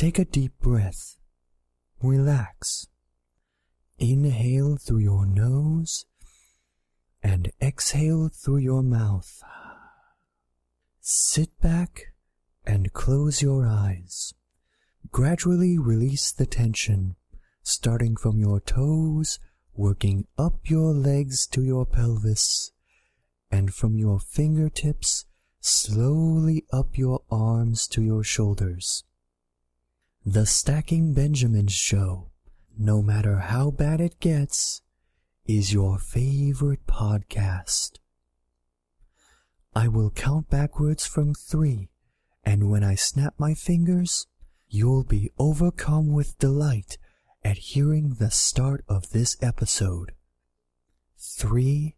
take a deep breath. Relax. Inhale through your nose and exhale through your mouth. Sit back and close your eyes. Gradually release the tension, starting from your toes, working up your legs to your pelvis, and from your fingertips, slowly up your arms to your shoulders. The Stacking Benjamins Show, no matter how bad it gets, is your favorite podcast. I will count backwards from 3, and when I snap my fingers, you'll be overcome with delight at hearing the start of this episode. 3,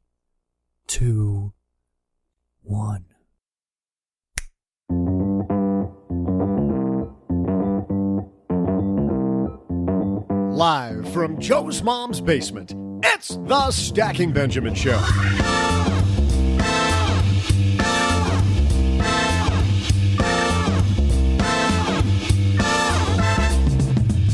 2, 1. Live from Joe's mom's basement, it's the Stacking Benjamin Show.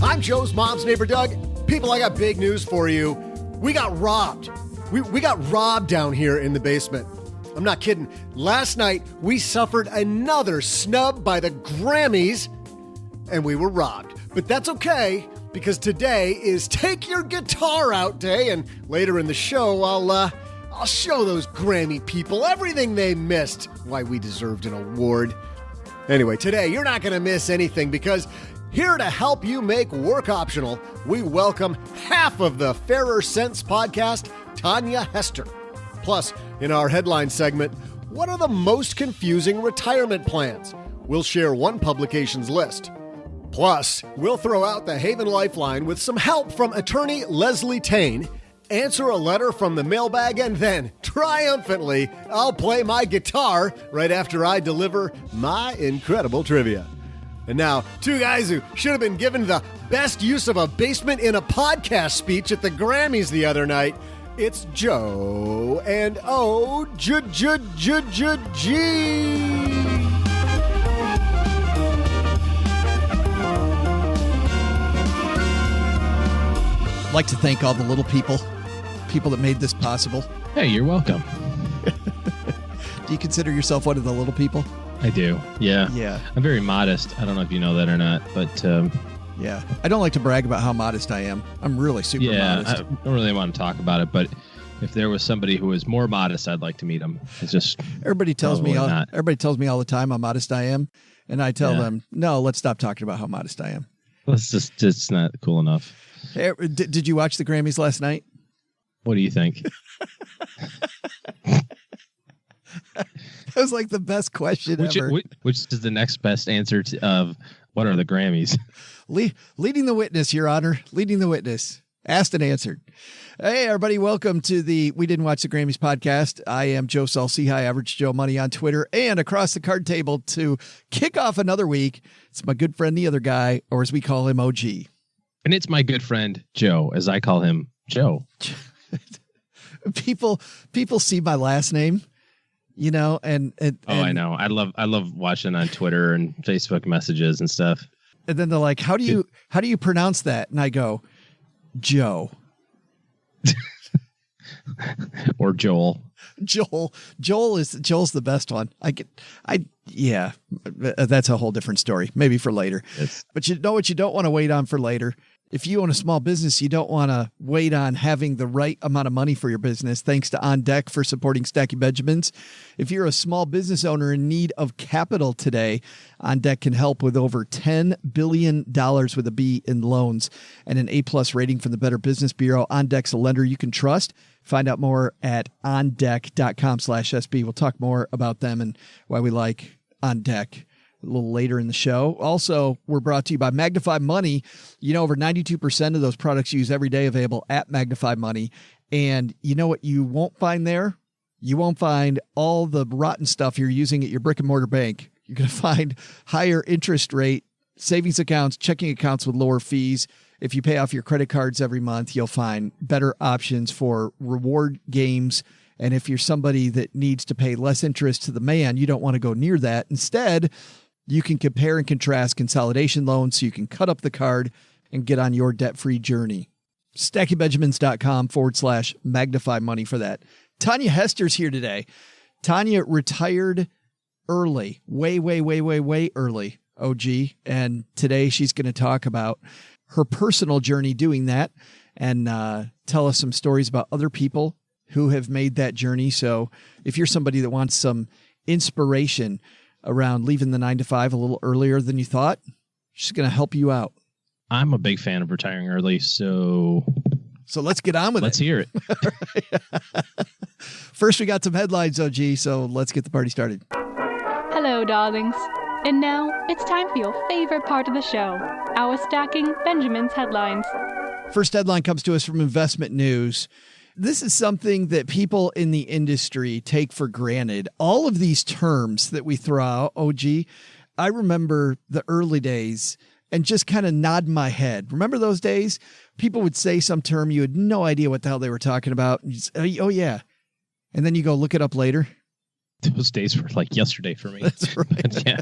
I'm Joe's mom's neighbor, Doug. People, I got big news for you. We got robbed. We got robbed down here in the basement. I'm not kidding. Last night, we suffered another snub by the Grammys, and we were robbed. But that's okay, because today is Take Your Guitar Out Day, and later in the show, I'll show those Grammy people everything they missed, why we deserved an award. Anyway, today, you're not going to miss anything, because here to help you make work optional, we welcome half of the Fairer Sense podcast, Tanja Hester. Plus, in our headline segment, what are the most confusing retirement plans? We'll share one publication's list. Plus, we'll throw out the Haven Lifeline with some help from attorney Leslie Tayne, answer a letter from the mailbag, and then, triumphantly, I'll play my guitar right after I deliver my incredible trivia. And now, two guys who should have been given the best use of a basement in a podcast speech at the Grammys the other night. It's Joe and O-G. I'd like to thank all the little people that made this possible. Hey, you're welcome. Do you consider yourself one of the little people? I do, yeah. Yeah. I'm very modest. I don't know if you know that or not, but... yeah. I don't like to brag about how modest I am. I'm really super modest. I don't really want to talk about it, but if there was somebody who was more modest, I'd like to meet him. It's just... Everybody tells me all the time how modest I am, and I tell them, no, let's stop talking about how modest I am. It's not cool enough. Hey, did you watch the Grammys last night? What do you think? That was like the best question ever. Which is the next best answer of what are the Grammys? Leading the witness, Your Honor. Leading the witness. Asked and answered. Hey, everybody. Welcome to the We Didn't Watch the Grammys podcast. I am Joe Salsi, High Average Joe Money on Twitter, and across the card table to kick off another week, it's my good friend, the other guy, or as we call him, OG. And it's my good friend, Joe, as I call him, Joe. People see my last name. You know, and I know. I love watching on Twitter and Facebook messages and stuff. And then they're like, "How do you pronounce that?" And I go, "Joe." Or Joel. Joel's the best one. Yeah, that's a whole different story. Maybe for later. But you know what you don't want to wait on for later? If you own a small business, you don't want to wait on having the right amount of money for your business. Thanks to On Deck for supporting Stacking Benjamins. If you're a small business owner in need of capital today, On Deck can help with over $10 billion with a B in loans and an A+ rating from the Better Business Bureau. On Deck's a lender you can trust. Find out more at ondeck.com/SB. We'll talk more about them and why we like On Deck a little later in the show. Also, we're brought to you by Magnify Money. You know, over 92% of those products used every day available at Magnify Money. And you know what you won't find there? You won't find all the rotten stuff you're using at your brick and mortar bank. You're going to find higher interest rate savings accounts, checking accounts with lower fees. If you pay off your credit cards every month, you'll find better options for reward games. And if you're somebody that needs to pay less interest to the man, you don't want to go near that. Instead, You can compare and contrast consolidation loans so you can cut up the card and get on your debt-free journey. StackingBenjamins.com/magnify money for that. Tanja Hester's here today. Tanja retired early, way early, OG. And today she's going to talk about her personal journey doing that and tell us some stories about other people who have made that journey. So if you're somebody that wants some inspiration around leaving the 9 to 5 a little earlier than you thought, she's going to help you out. I'm a big fan of retiring early, so let's get on with let's it. hear it. First, we got some headlines, OG, so let's get the party started. Hello, darlings. And now it's time for your favorite part of the show, our Stacking Benjamins headlines. First headline comes to us from Investment News. This is something that people in the industry take for granted. All of these terms that we throw out, OG, I remember the early days and just kind of nod my head. Remember those days? People would say some term, you had no idea what the hell they were talking about. And say, oh, yeah. And then you go look it up later. Those days were like yesterday for me. That's right. Yeah.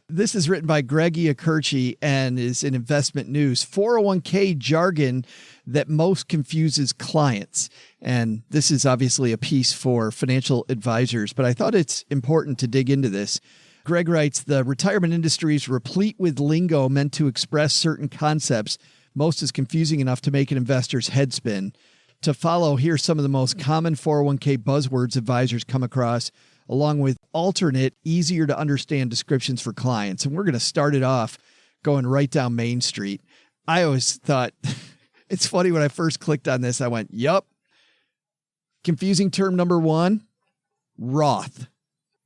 This is written by Greg Iacurci and is in Investment News. 401k jargon that most confuses clients. And this is obviously a piece for financial advisors, but I thought it's important to dig into this. Greg writes, the retirement industry is replete with lingo meant to express certain concepts. Most is confusing enough to make an investor's head spin. To follow, here's some of the most common 401k buzzwords advisors come across, along with alternate, easier to understand descriptions for clients. And we're going to start it off going right down Main Street. I always thought, it's funny when I first clicked on this, I went, yup. Confusing term number one, Roth.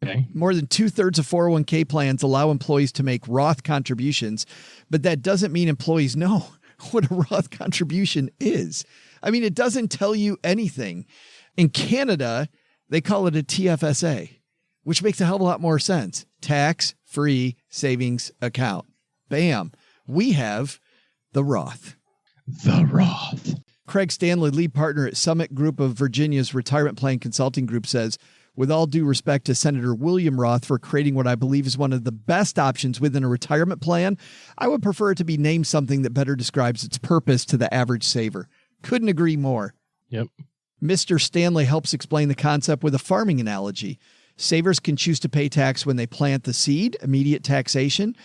Okay. More than 2/3 of 401k plans allow employees to make Roth contributions, but that doesn't mean employees know what a Roth contribution is. I mean, it doesn't tell you anything. In Canada, they call it a TFSA, which makes a hell of a lot more sense. Tax-free savings account. Bam. We have the Roth. The Roth. Craig Stanley, lead partner at Summit Group of Virginia's Retirement Plan Consulting Group, says, with all due respect to Senator William Roth for creating what I believe is one of the best options within a retirement plan, I would prefer it to be named something that better describes its purpose to the average saver. Couldn't agree more. Yep. Mr. Stanley helps explain the concept with a farming analogy. Savers can choose to pay tax when they plant the seed, immediate taxation,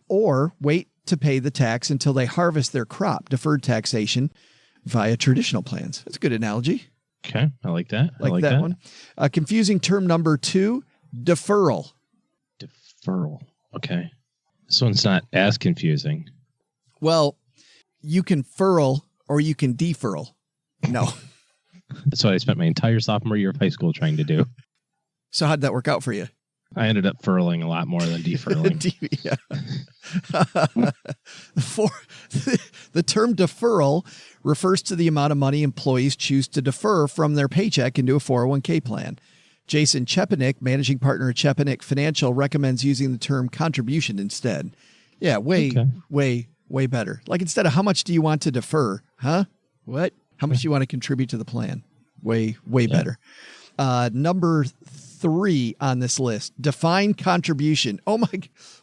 or wait to pay the tax until they harvest their crop, deferred taxation, via traditional plans. That's a good analogy. Okay. I like that. I like that one. Confusing term number 2, deferral. Deferral. Okay. This one's not as confusing. Well, you can furl or you can deferral. No. That's what I spent my entire sophomore year of high school trying to do. So how'd that work out for you? I ended up furling a lot more than defurling. Yeah. The term deferral refers to the amount of money employees choose to defer from their paycheck into a 401k plan. Jason Chepanik, managing partner at Chepanik Financial, recommends using the term contribution instead. Yeah, way better. Like instead of how much do you want to defer? Huh? What? How much do you want to contribute to the plan? Way better. Number 3 on this list, defined contribution. Oh my,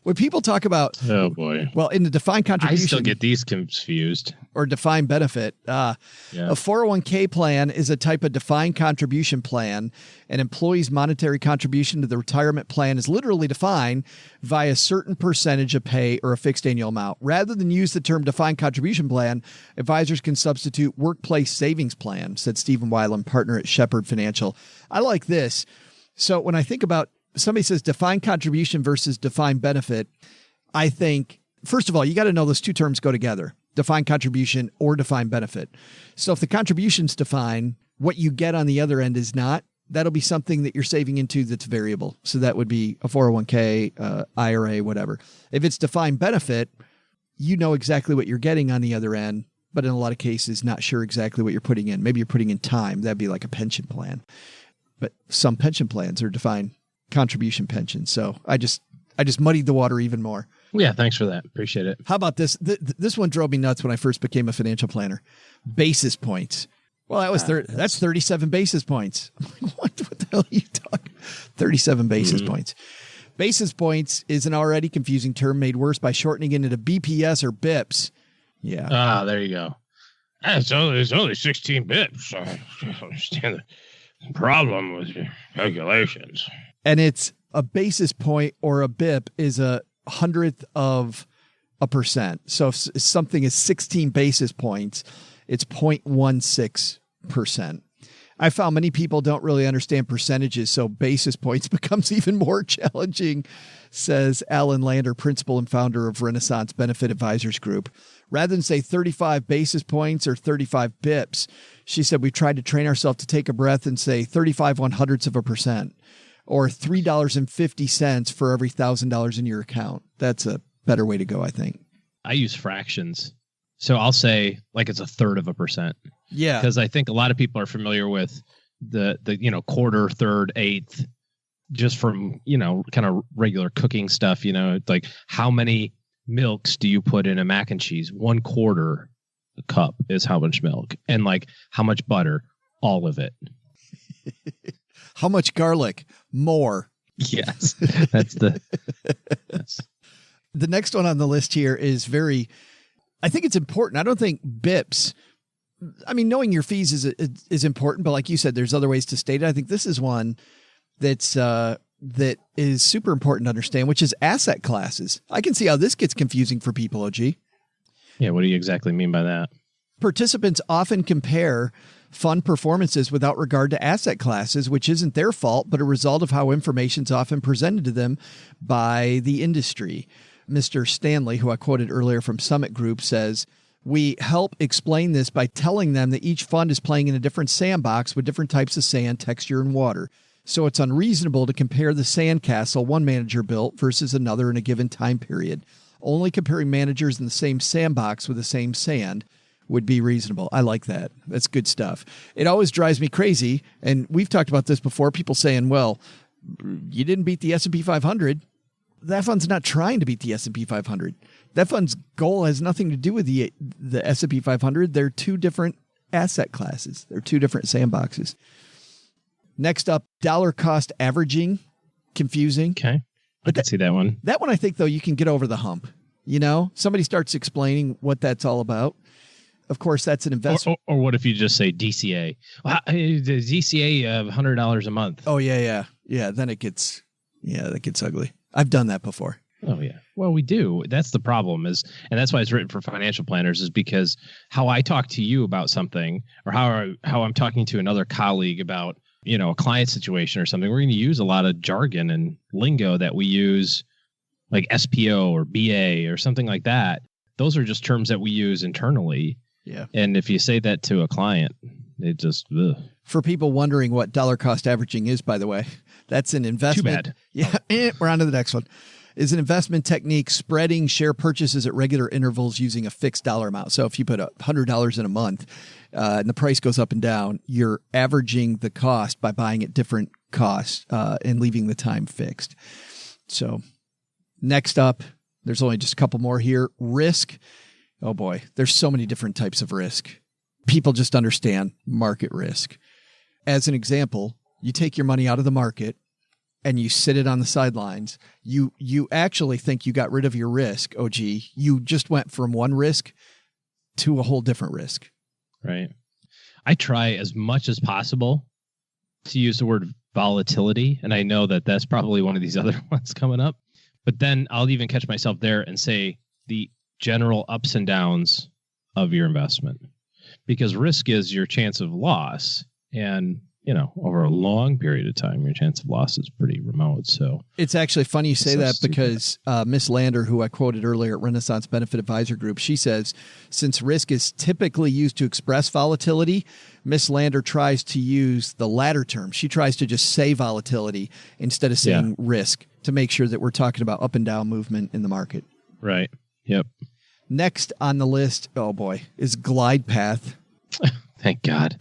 when people talk about, oh boy. Well, in the defined contribution, I still get these confused. Or defined benefit. A 401k plan is a type of defined contribution plan. An employee's monetary contribution to the retirement plan is literally defined via a certain percentage of pay or a fixed annual amount. Rather than use the term defined contribution plan, advisors can substitute workplace savings plan, said Stephen Weiland, partner at Shepherd Financial. I like this. So when I think about somebody says defined contribution versus defined benefit, I think, first of all, you got to know those two terms go together, defined contribution or defined benefit. So if the contribution's defined, what you get on the other end is not, that'll be something that you're saving into that's variable. So that would be a 401k, IRA, whatever. If it's defined benefit, you know exactly what you're getting on the other end, but in a lot of cases, not sure exactly what you're putting in. Maybe you're putting in time. That'd be like a pension plan. But some pension plans are defined contribution pensions. So I just muddied the water even more. Yeah, thanks for that. Appreciate it. How about this? This one drove me nuts when I first became a financial planner. Basis points. Well, that was that's 37 basis points. I'm like, what the hell are you talking? 37 basis points. Basis points is an already confusing term made worse by shortening it into BPS or BIPs. Yeah. Ah, there you go. It's only 16 bits. I don't understand the problem with your calculations. And it's a basis point, or a BIP is a hundredth of a percent. So if something is 16 basis points, it's 0.16%. I found many people don't really understand percentages, so basis points becomes even more challenging, says Alan Lander, principal and founder of Renaissance Benefit Advisors Group. Rather than say 35 basis points or 35 bips, she said we tried to train ourselves to take a breath and say 35 100ths of a percent, or $3.50 for every $1,000 in your account. That's a better way to go, I think. I use fractions. So I'll say like it's a third of a percent. Yeah. Because I think a lot of people are familiar with the quarter, third, eighth, just from, kind of regular cooking stuff, like how many milks do you put in a mac and cheese? 1/4 cup is how much milk. And like how much butter? All of it. How much garlic? More. Yes. That's yes. The next one on the list here is I think it's important. I don't think BIPs, knowing your fees is important, but like you said, there's other ways to state it. I think this is one that is super important to understand, which is asset classes. I can see how this gets confusing for people, OG. Yeah, what do you exactly mean by that? Participants often compare fund performances without regard to asset classes, which isn't their fault, but a result of how information is often presented to them by the industry. Mr. Stanley, who I quoted earlier from Summit Group, says, we help explain this by telling them that each fund is playing in a different sandbox with different types of sand, texture, and water. So it's unreasonable to compare the sandcastle one manager built versus another in a given time period. Only comparing managers in the same sandbox with the same sand would be reasonable. I like that. That's good stuff. It always drives me crazy, and we've talked about this before, people saying, well, you didn't beat the S&P 500. That fund's not trying to beat the S&P 500. That fund's goal has nothing to do with the S&P 500. They're two different asset classes. They're two different sandboxes. Next up, dollar cost averaging. Confusing. Okay. I can see that one. That one, I think, though, you can get over the hump. Somebody starts explaining what that's all about. Of course, that's an investment. Or what if you just say DCA? Well, the DCA of $100 a month. Oh, yeah. Yeah, then that gets ugly. I've done that before. Oh, yeah. Well, we do. That's the problem and that's why it's written for financial planners, is because how I talk to you about something, or how I'm talking to another colleague about, a client situation or something, we're going to use a lot of jargon and lingo that we use, like SPO or BA or something like that. Those are just terms that we use internally. Yeah. And if you say that to a client, it just... Ugh. For people wondering what dollar cost averaging is, by the way, that's an investment. Too bad. Yeah. We're on to the next one. Is an investment technique spreading share purchases at regular intervals using a fixed dollar amount. So if you put $100 in a month and the price goes up and down, you're averaging the cost by buying at different costs and leaving the time fixed. So next up, there's only just a couple more here. Risk. Oh boy, there's so many different types of risk. People just understand market risk. As an example, you take your money out of the market and you sit it on the sidelines. You actually think you got rid of your risk, OG. You just went from one risk to a whole different risk. Right. I try as much as possible to use the word volatility, and I know that that's probably one of these other ones coming up. But then I'll even catch myself there and say the general ups and downs of your investment, because risk is your chance of loss, and over a long period of time, your chance of loss is pretty remote. So it's actually funny you say that, because Miss Lander, who I quoted earlier at Renaissance Benefit Advisor Group, she says, since risk is typically used to express volatility, Miss Lander tries to use the latter term. She tries to just say volatility instead of saying risk, to make sure that we're talking about up and down movement in the market. Right. Yep. Next on the list, oh boy, is glide path. Thank God.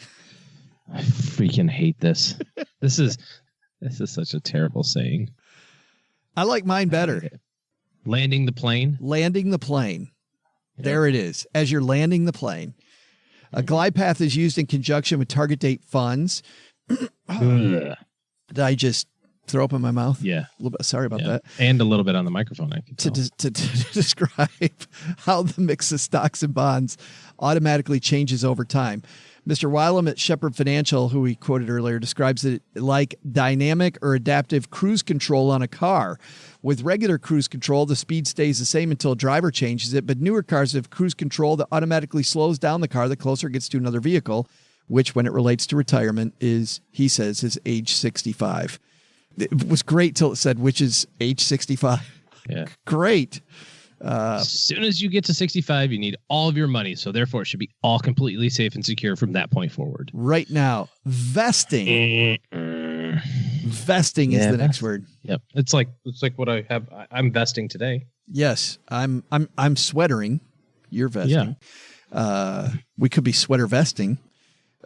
I freaking hate this. This is such a terrible saying. I like mine better. Landing the plane. Landing the plane. Yeah. There it is. As you're landing the plane. A glide path is used in conjunction with target date funds. Did I just throw up in my mouth? Yeah. A little bit. Sorry about that. And a little bit on the microphone, I can tell. To describe how the mix of stocks and bonds automatically changes over time. Mr. Wylam at Shepherd Financial, who we quoted earlier, describes it like dynamic or adaptive cruise control on a car. With regular cruise control, the speed stays the same until a driver changes it, but newer cars have cruise control that automatically slows down the car the closer it gets to another vehicle, which, when it relates to retirement, is, he says, is age 65. It was great till it said, which is age 65. Yeah. Great. As soon as you get to 65, you need all of your money. So therefore, it should be all completely safe and secure from that point forward. Right now, vesting. Vesting is the next word. Yep. It's like what I have. I'm vesting today. Yes. I'm sweatering. You're vesting. Yeah. We could be sweater vesting.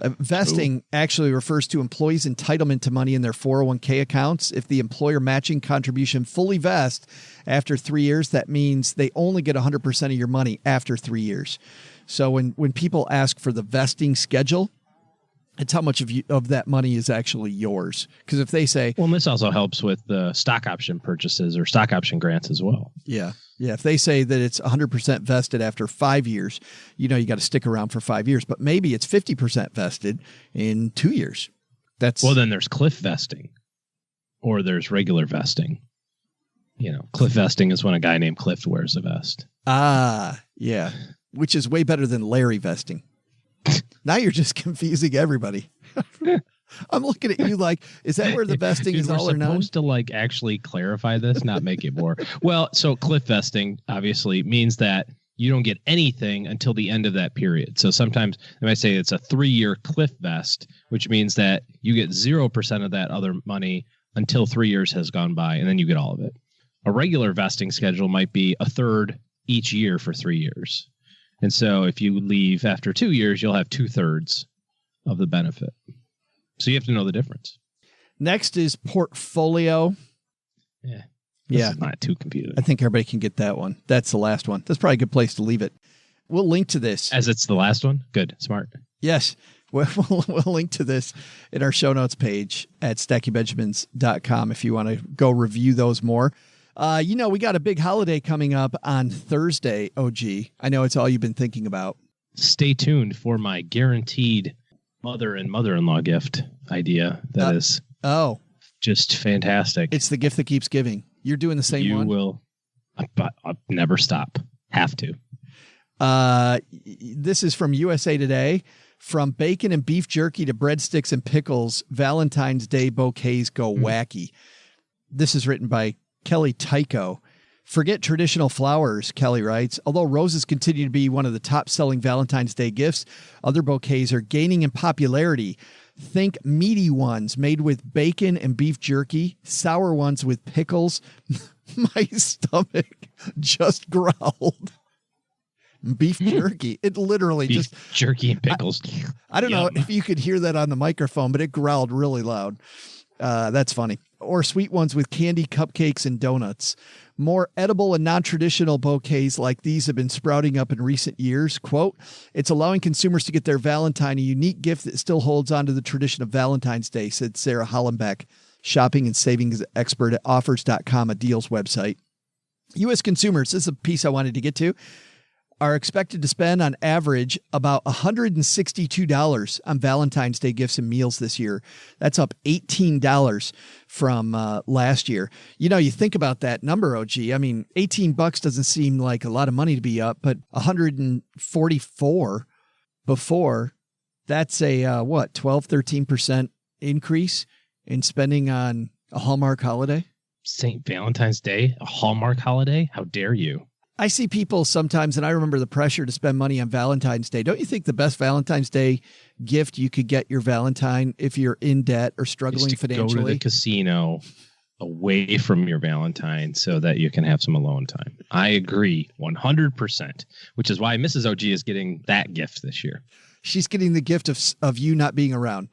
Vesting actually refers to employees' entitlement to money in their 401k accounts. If the employer matching contribution fully vests after 3 years, that means they only get 100% of your money after 3 years. So when people ask for the vesting schedule, it's how much of that money is actually yours. Because if they say... Well, and this also helps with the stock option purchases or stock option grants as well. Yeah. Yeah. If they say that it's 100% vested after 5 years, you got to stick around for 5 years. But maybe it's 50% vested in 2 years. Well, then there's cliff vesting or there's regular vesting. Cliff vesting is when a guy named Cliff wears a vest. Ah, yeah. Which is way better than Larry vesting. Now you're just confusing everybody. I'm looking at you like, is that where the vesting is all or none? We're supposed to actually clarify this, not make it more. Well, so cliff vesting obviously means that you don't get anything until the end of that period. So sometimes they might say it's a 3-year cliff vest, which means that you get 0% of that other money until 3 years has gone by, and then you get all of it. A regular vesting schedule might be a third each year for 3 years. And so if you leave after 2 years, you'll have 2/3 of the benefit. So you have to know the difference. Next is portfolio. Yeah. This is not too confusing. I think everybody can get that one. That's the last one. That's probably a good place to leave it. We'll link to this. As it's the last one? Good. Smart. Yes. We'll link to this in our show notes page at stackingbenjamins.com if you want to go review those more. We got a big holiday coming up on Thursday, OG. I know it's all you've been thinking about. Stay tuned for my guaranteed mother and mother-in-law gift idea. That is just fantastic. It's the gift that keeps giving. You're doing the same one? You will. I'll never stop. Have to. This is from USA Today. From bacon and beef jerky to breadsticks and pickles, Valentine's Day bouquets go wacky. This is written by Kelly Tycho. Forget traditional flowers, Kelly writes. Although roses continue to be one of the top-selling Valentine's Day gifts, other bouquets are gaining in popularity. Think meaty ones made with bacon and beef jerky, sour ones with pickles. My stomach just growled. Beef jerky. It literally beef just... jerky and pickles. I don't know if you could hear that on the microphone, but it growled really loud. That's funny. Or sweet ones with candy, cupcakes, and donuts. More edible and non-traditional bouquets like these have been sprouting up in recent years. Quote, it's allowing consumers to get their Valentine a unique gift that still holds on to the tradition of Valentine's Day, said Sarah Hollenbeck, shopping and savings expert at offers.com, a deals website. U.S. consumers, this is a piece I wanted to get to, are expected to spend on average about $162 on Valentine's Day gifts and meals this year. That's up $18 from last year. You think about that number, OG. I mean, $18 doesn't seem like a lot of money to be up, but 144 before, that's a 12, 13% increase in spending on a Hallmark holiday? St. Valentine's Day, a Hallmark holiday? How dare you? I see people sometimes, and I remember the pressure to spend money on Valentine's Day. Don't you think the best Valentine's Day gift you could get your Valentine if you're in debt or struggling financially? Go to the casino away from your Valentine so that you can have some alone time. I agree 100%, which is why Mrs. OG is getting that gift this year. She's getting the gift of you not being around.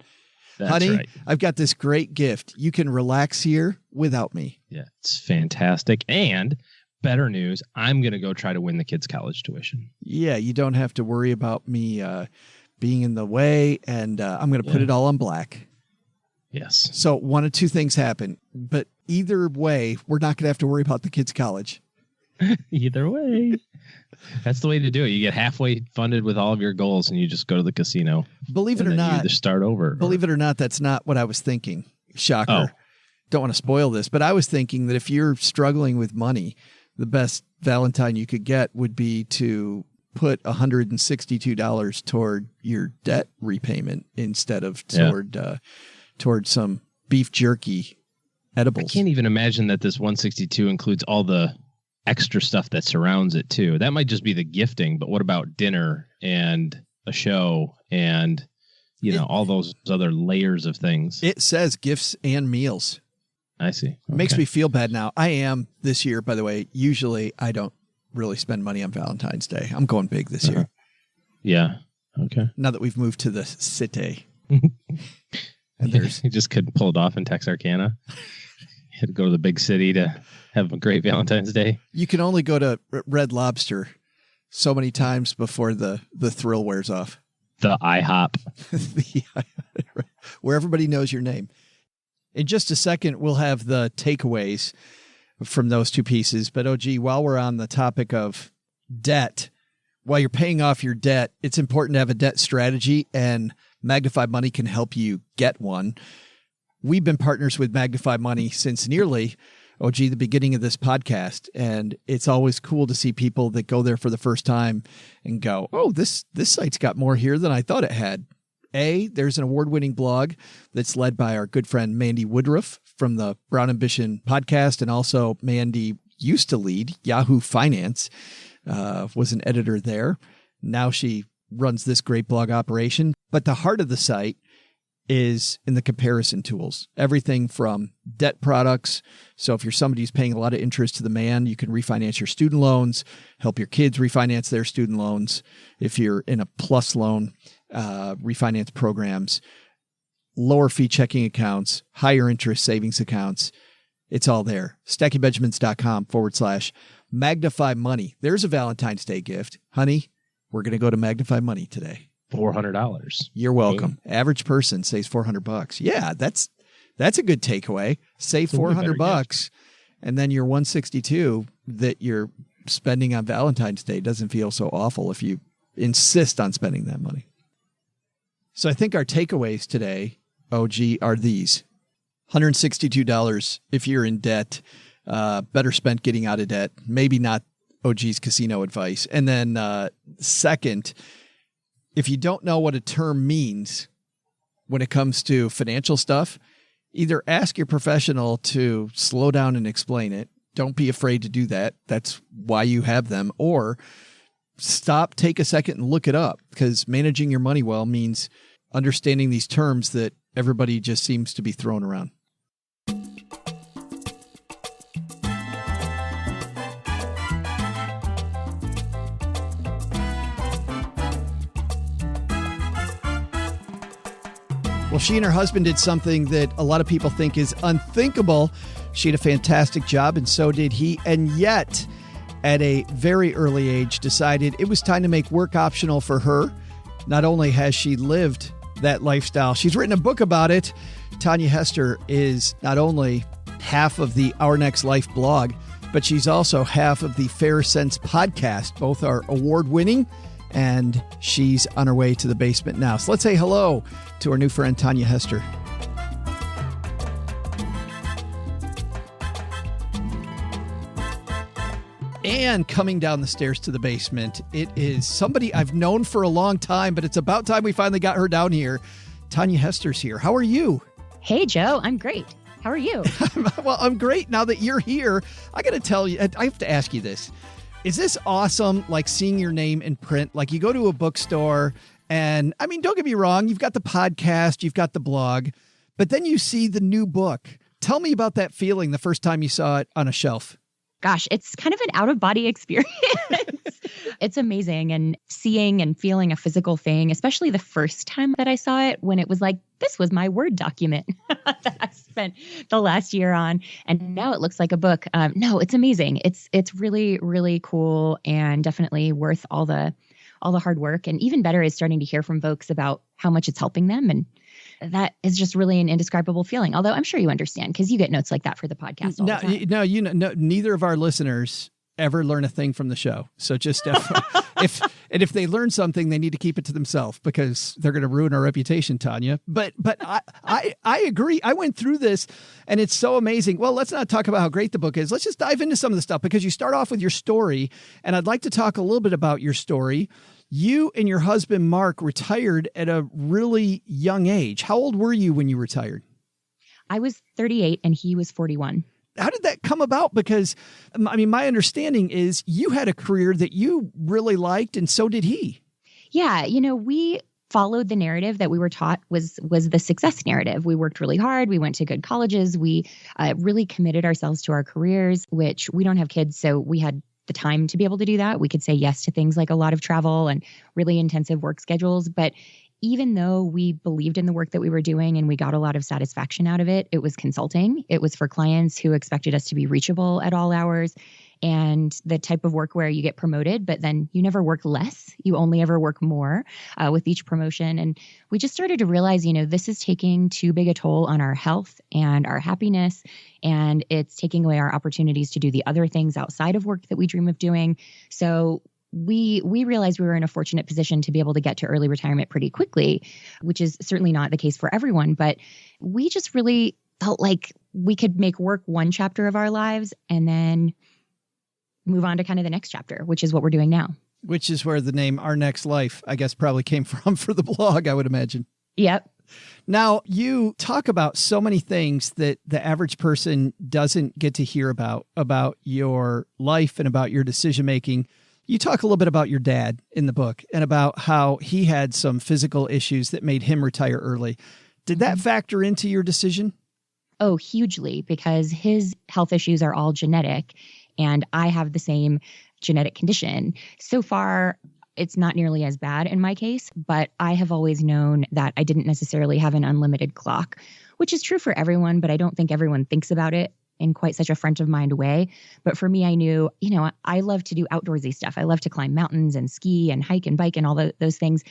That's Honey, right. I've got this great gift. You can relax here without me. Yeah, it's fantastic. And better news, I'm going to go try to win the kids' college tuition. Yeah, you don't have to worry about me being in the way, and I'm going to put it all on black. Yes. So one of two things happen. But either way, we're not going to have to worry about the kids' college. Either way. That's the way to do it. You get halfway funded with all of your goals and you just go to the casino. Believe it or You not, either start over. believe it or not, that's not what I was thinking. Shocker. Oh. Don't want to spoil this, but I was thinking that if you're struggling with money, the best Valentine you could get would be to put $162 toward your debt repayment instead of toward some beef jerky edibles. I can't even imagine that this 162 includes all the extra stuff that surrounds it too. That might just be the gifting, but what about dinner and a show and all those other layers of things? It says gifts and meals. I see. Okay. It makes me feel bad now. I am this year, by the way. Usually I don't really spend money on Valentine's Day. I'm going big this year. Yeah. Okay. Now that we've moved to the city. And You just couldn't pull it off in Texarkana. You had to go to the big city to have a great Valentine's Day. You can only go to Red Lobster so many times before the thrill wears off. The IHOP. Where everybody knows your name. In just a second, we'll have the takeaways from those two pieces. But, while we're on the topic of debt, while you're paying off your debt, it's important to have a debt strategy, and Magnify Money can help you get one. We've been partners with Magnify Money since nearly, the beginning of this podcast. And it's always cool to see people that go there for the first time and go, oh, this site's got more here than I thought it had. There's an award-winning blog that's led by our good friend Mandy Woodruff from the Brown Ambition podcast. And also Mandy used to lead Yahoo Finance, was an editor there. Now she runs this great blog operation. But the heart of the site is in the comparison tools. Everything from debt products. So if you're somebody who's paying a lot of interest to the man, you can refinance your student loans, help your kids refinance their student loans. If you're in a plus loan, refinance programs, lower fee checking accounts, higher interest savings accounts. It's all there. StackyBenjamins.com/Magnify Money. There's a Valentine's Day gift. Honey, we're going to go to Magnify Money today. $400. You're welcome. Average person saves $400. Yeah, that's a good takeaway. Save $400 and then your 162 that you're spending on Valentine's Day doesn't feel so awful if you insist on spending that money. So I think our takeaways today, are these. $162 if you're in debt, better spent getting out of debt. Maybe not OG's casino advice. And then second, if you don't know what a term means when it comes to financial stuff, either ask your professional to slow down and explain it. Don't be afraid to do that. That's why you have them. Or stop, take a second and look it up, because managing your money well means understanding these terms that everybody just seems to be throwing around. Well, she and her husband did something that a lot of people think is unthinkable. She had a fantastic job, and so did he. And yet, at a very early age, decided it was time to make work optional for her. Not only has she lived that lifestyle, she's written a book about it. Tanja Hester is not only half of the Our Next Life blog, but she's also half of the Fair Sense podcast. Both are award-winning, and she's on her way to the basement now. So let's say hello to our new friend, Tanja Hester. And coming down the stairs to the basement, it is somebody I've known for a long time, but it's about time we finally got her down here. Tanja Hester's here. How are you? Hey, Joe. I'm great. How are you? Well, I'm great now that you're here. I got to tell you, I have to ask you this. Is this awesome, like seeing your name in print? Like you go to a bookstore and, I mean, don't get me wrong, you've got the podcast, you've got the blog, but then you see the new book. Tell me about that feeling the first time you saw it on a shelf. Gosh, it's kind of an out-of-body experience. It's amazing. And seeing and feeling a physical thing, especially the first time that I saw it, when it was like, this was my Word document that I spent the last year on. And now it looks like a book. No, it's amazing. It's really, really cool and definitely worth all the hard work. And even better is starting to hear from folks about how much it's helping them that is just really an indescribable feeling. Although I'm sure you understand because you get notes like that for the podcast all the time. No, neither of our listeners ever learn a thing from the show. So just if they learn something, they need to keep it to themselves because they're going to ruin our reputation, Tanya. But I agree. I went through this and it's so amazing. Well, let's not talk about how great the book is. Let's just dive into some of the stuff because you start off with your story. And I'd like to talk a little bit about your story. You and your husband, Mark, retired at a really young age. How old were you when you retired? I was 38 and he was 41. How did that come about? Because, I mean, my understanding is you had a career that you really liked, and so did he. Yeah. We followed the narrative that we were taught was the success narrative. We worked really hard. We went to good colleges. We really committed ourselves to our careers, which we don't have kids, so we had the time to be able to do that. We could say yes to things like a lot of travel and really intensive work schedules. But even though we believed in the work that we were doing and we got a lot of satisfaction out of it, it was consulting. It was for clients who expected us to be reachable at all hours and the type of work where you get promoted, but then you never work less. You only ever work more with each promotion. And we just started to realize, this is taking too big a toll on our health and our happiness. And it's taking away our opportunities to do the other things outside of work that we dream of doing. So we realized we were in a fortunate position to be able to get to early retirement pretty quickly, which is certainly not the case for everyone. But we just really felt like we could make work one chapter of our lives and then move on to kind of the next chapter, which is what we're doing now. Which is where the name Our Next Life, I guess, probably came from for the blog, I would imagine. Yep. Now, you talk about so many things that the average person doesn't get to hear about your life and about your decision-making. You talk a little bit about your dad in the book and about how he had some physical issues that made him retire early. Did that factor into your decision? Oh, hugely, because his health issues are all genetic and I have the same genetic condition. So far, it's not nearly as bad in my case, but I have always known that I didn't necessarily have an unlimited clock, which is true for everyone, but I don't think everyone thinks about it in quite such a front of mind way. But for me, I knew, I love to do outdoorsy stuff. I love to climb mountains and ski and hike and bike and all those things.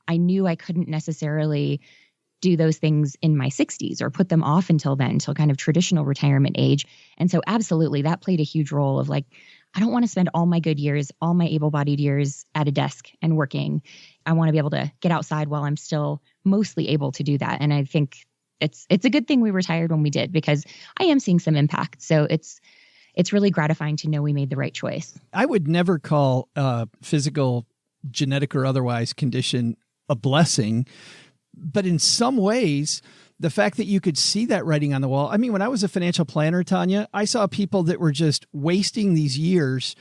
I knew I couldn't necessarily do those things in my 60s or put them off until kind of traditional retirement age. And so absolutely, that played a huge role of like, I don't want to spend all my good years, all my able-bodied years at a desk and working. I want to be able to get outside while I'm still mostly able to do that. And I think it's a good thing we retired when we did because I am seeing some impact. So it's really gratifying to know we made the right choice. I would never call a physical, genetic or otherwise condition a blessing, but in some ways, the fact that you could see that writing on the wall. I mean, when I was a financial planner, Tanya, I saw people that were just wasting these years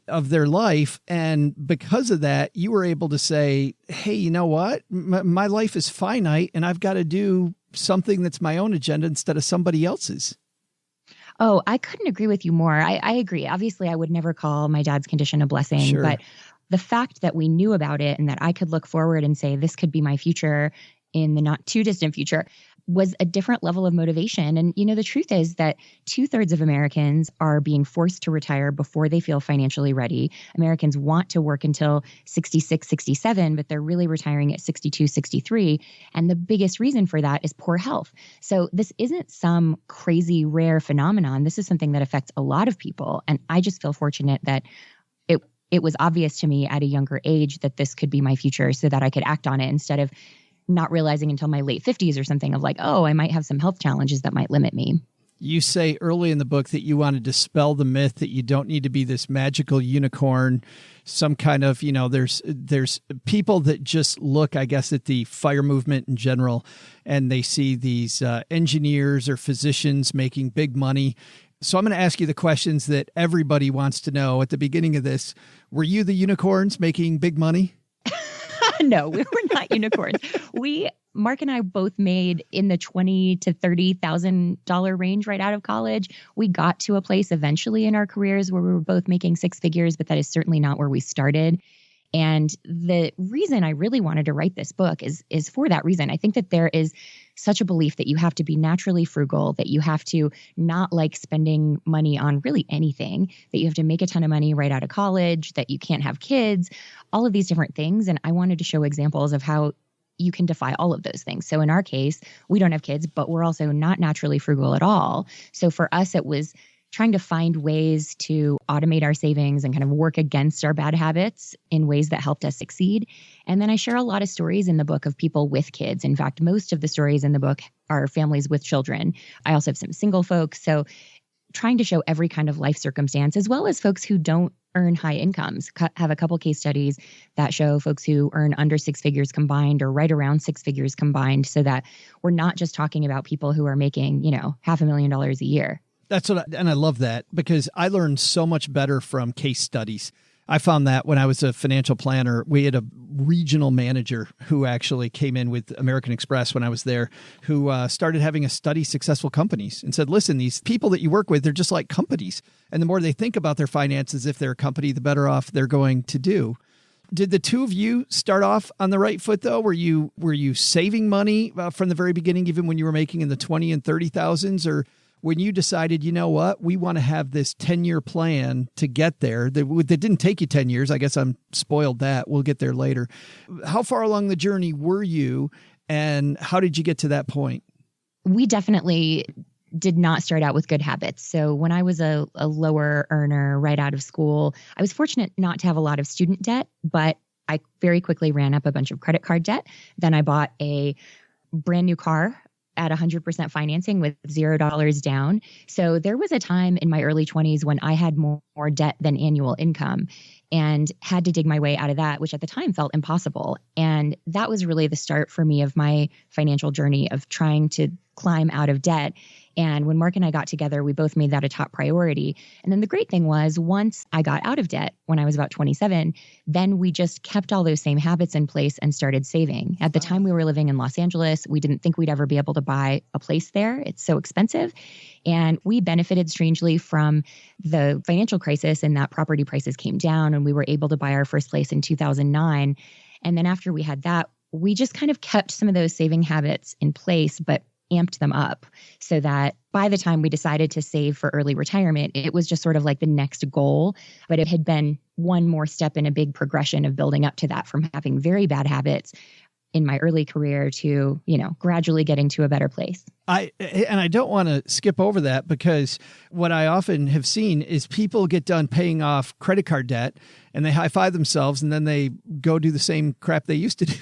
of their life. And because of that, you were able to say, hey, you know what? My life is finite and I've got to do something that's my own agenda instead of somebody else's. Oh, I couldn't agree with you more. I agree. Obviously, I would never call my dad's condition a blessing, Sure. But the fact that we knew about it and that I could look forward and say, this could be my future in the not too distant future was a different level of motivation. And, the truth is that 2/3 of Americans are being forced to retire before they feel financially ready. Americans want to work until 66, 67, but they're really retiring at 62, 63. And the biggest reason for that is poor health. So this isn't some crazy rare phenomenon. This is something that affects a lot of people. And I just feel fortunate that it was obvious to me at a younger age that this could be my future so that I could act on it instead of not realizing until my late 50s or something of like, oh, I might have some health challenges that might limit me. You say early in the book that you want to dispel the myth that you don't need to be this magical unicorn, some kind of, there's people that just look, I guess, at the FIRE movement in general, and they see these engineers or physicians making big money. So I'm going to ask you the questions that everybody wants to know at the beginning of this. Were you the unicorns making big money? No, we were not unicorns. Mark and I both made in the $20,000 to $30,000 range right out of college. We got to a place eventually in our careers where we were both making six figures, but that is certainly not where we started. And the reason I really wanted to write this book is for that reason. I think that there is such a belief that you have to be naturally frugal, that you have to not like spending money on really anything, that you have to make a ton of money right out of college, that you can't have kids, all of these different things. And I wanted to show examples of how you can defy all of those things. So in our case, we don't have kids, but we're also not naturally frugal at all. So for us, it was trying to find ways to automate our savings and kind of work against our bad habits in ways that helped us succeed. And then I share a lot of stories in the book of people with kids. In fact, most of the stories in the book are families with children. I also have some single folks. So trying to show every kind of life circumstance, as well as folks who don't earn high incomes. Have a couple case studies that show folks who earn under 6 figures combined or right around 6 figures combined, so that we're not just talking about people who are making, $500,000 a year. That's and I love that, because I learned so much better from case studies. I found that when I was a financial planner, we had a regional manager who actually came in with American Express when I was there, who started having us study successful companies and said, listen, these people that you work with, they're just like companies. And the more they think about their finances, if they're a company, the better off they're going to do. Did the two of you start off on the right foot, though? Were you saving money from the very beginning, even when you were making in the 20 and 30,000s? Or when you decided, you know what, we want to have this 10-year plan to get there, that didn't take you 10 years. I guess I'm spoiled that. We'll get there later. How far along the journey were you, and how did you get to that point? We definitely did not start out with good habits. So when I was a lower earner right out of school, I was fortunate not to have a lot of student debt, but I very quickly ran up a bunch of credit card debt. Then I bought a brand new car at 100% financing with $0 down. So there was a time in my early 20s when I had more debt than annual income and had to dig my way out of that, which at the time felt impossible. And that was really the start for me of my financial journey of trying to climb out of debt. And when Mark and I got together, we both made that a top priority. And then the great thing was, once I got out of debt when I was about 27, then we just kept all those same habits in place and started saving. At the time we were living in Los Angeles, we didn't think we'd ever be able to buy a place there. It's so expensive. And we benefited strangely from the financial crisis, and that property prices came down and we were able to buy our first place in 2009. And then after we had that, we just kind of kept some of those saving habits in place, but amped them up so that by the time we decided to save for early retirement, it was just sort of like the next goal. But it had been one more step in a big progression of building up to that, from having very bad habits in my early career to, gradually getting to a better place. I don't want to skip over that, because what I often have seen is people get done paying off credit card debt and they high five themselves, and then they go do the same crap they used to do.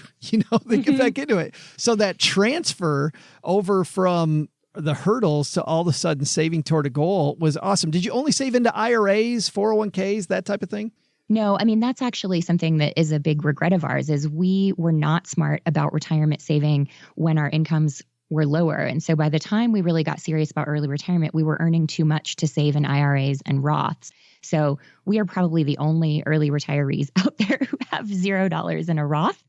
They get back into it. So that transfer over from the hurdles to all of a sudden saving toward a goal was awesome. Did you only save into IRAs, 401ks, that type of thing? No, I mean, that's actually something that is a big regret of ours, is we were not smart about retirement saving when our incomes were lower. And so by the time we really got serious about early retirement, we were earning too much to save in IRAs and Roths. So we are probably the only early retirees out there who have $0 in a Roth,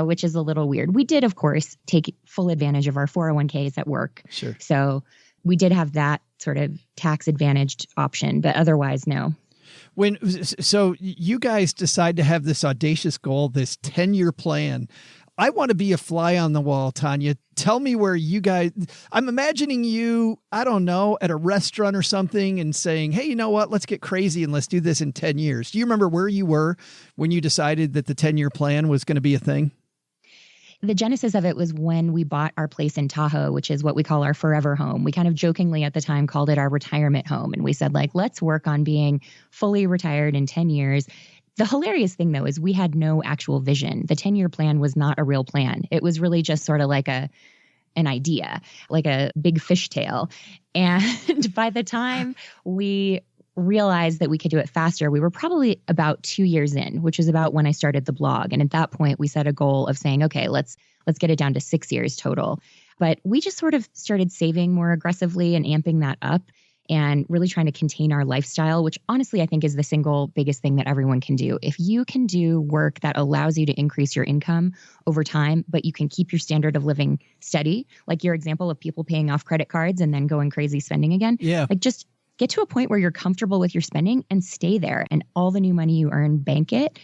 which is a little weird. We did, of course, take full advantage of our 401ks at work. Sure. So we did have that sort of tax advantaged option, but otherwise, no. So you guys decide to have this audacious goal, this 10-year plan. I want to be a fly on the wall, Tanja. Tell me where you guys, I'm imagining you, I don't know, at a restaurant or something and saying, hey, you know what, let's get crazy and let's do this in 10 years. Do you remember where you were when you decided that the 10-year plan was going to be a thing? The genesis of it was when we bought our place in Tahoe, which is what we call our forever home. We kind of jokingly at the time called it our retirement home. And we said, let's work on being fully retired in 10 years. The hilarious thing, though, is we had no actual vision. The 10-year plan was not a real plan. It was really just sort of like an idea, like a big fishtail. And by the time we realized that we could do it faster, we were probably about 2 years in, which is about when I started the blog. And at that point, we set a goal of saying, okay, let's get it down to 6 years total. But we just sort of started saving more aggressively and amping that up and really trying to contain our lifestyle, which honestly, I think is the single biggest thing that everyone can do. If you can do work that allows you to increase your income over time, but you can keep your standard of living steady, like your example of people paying off credit cards and then going crazy spending again. Yeah. Just get to a point where you're comfortable with your spending and stay there, and all the new money you earn, bank it.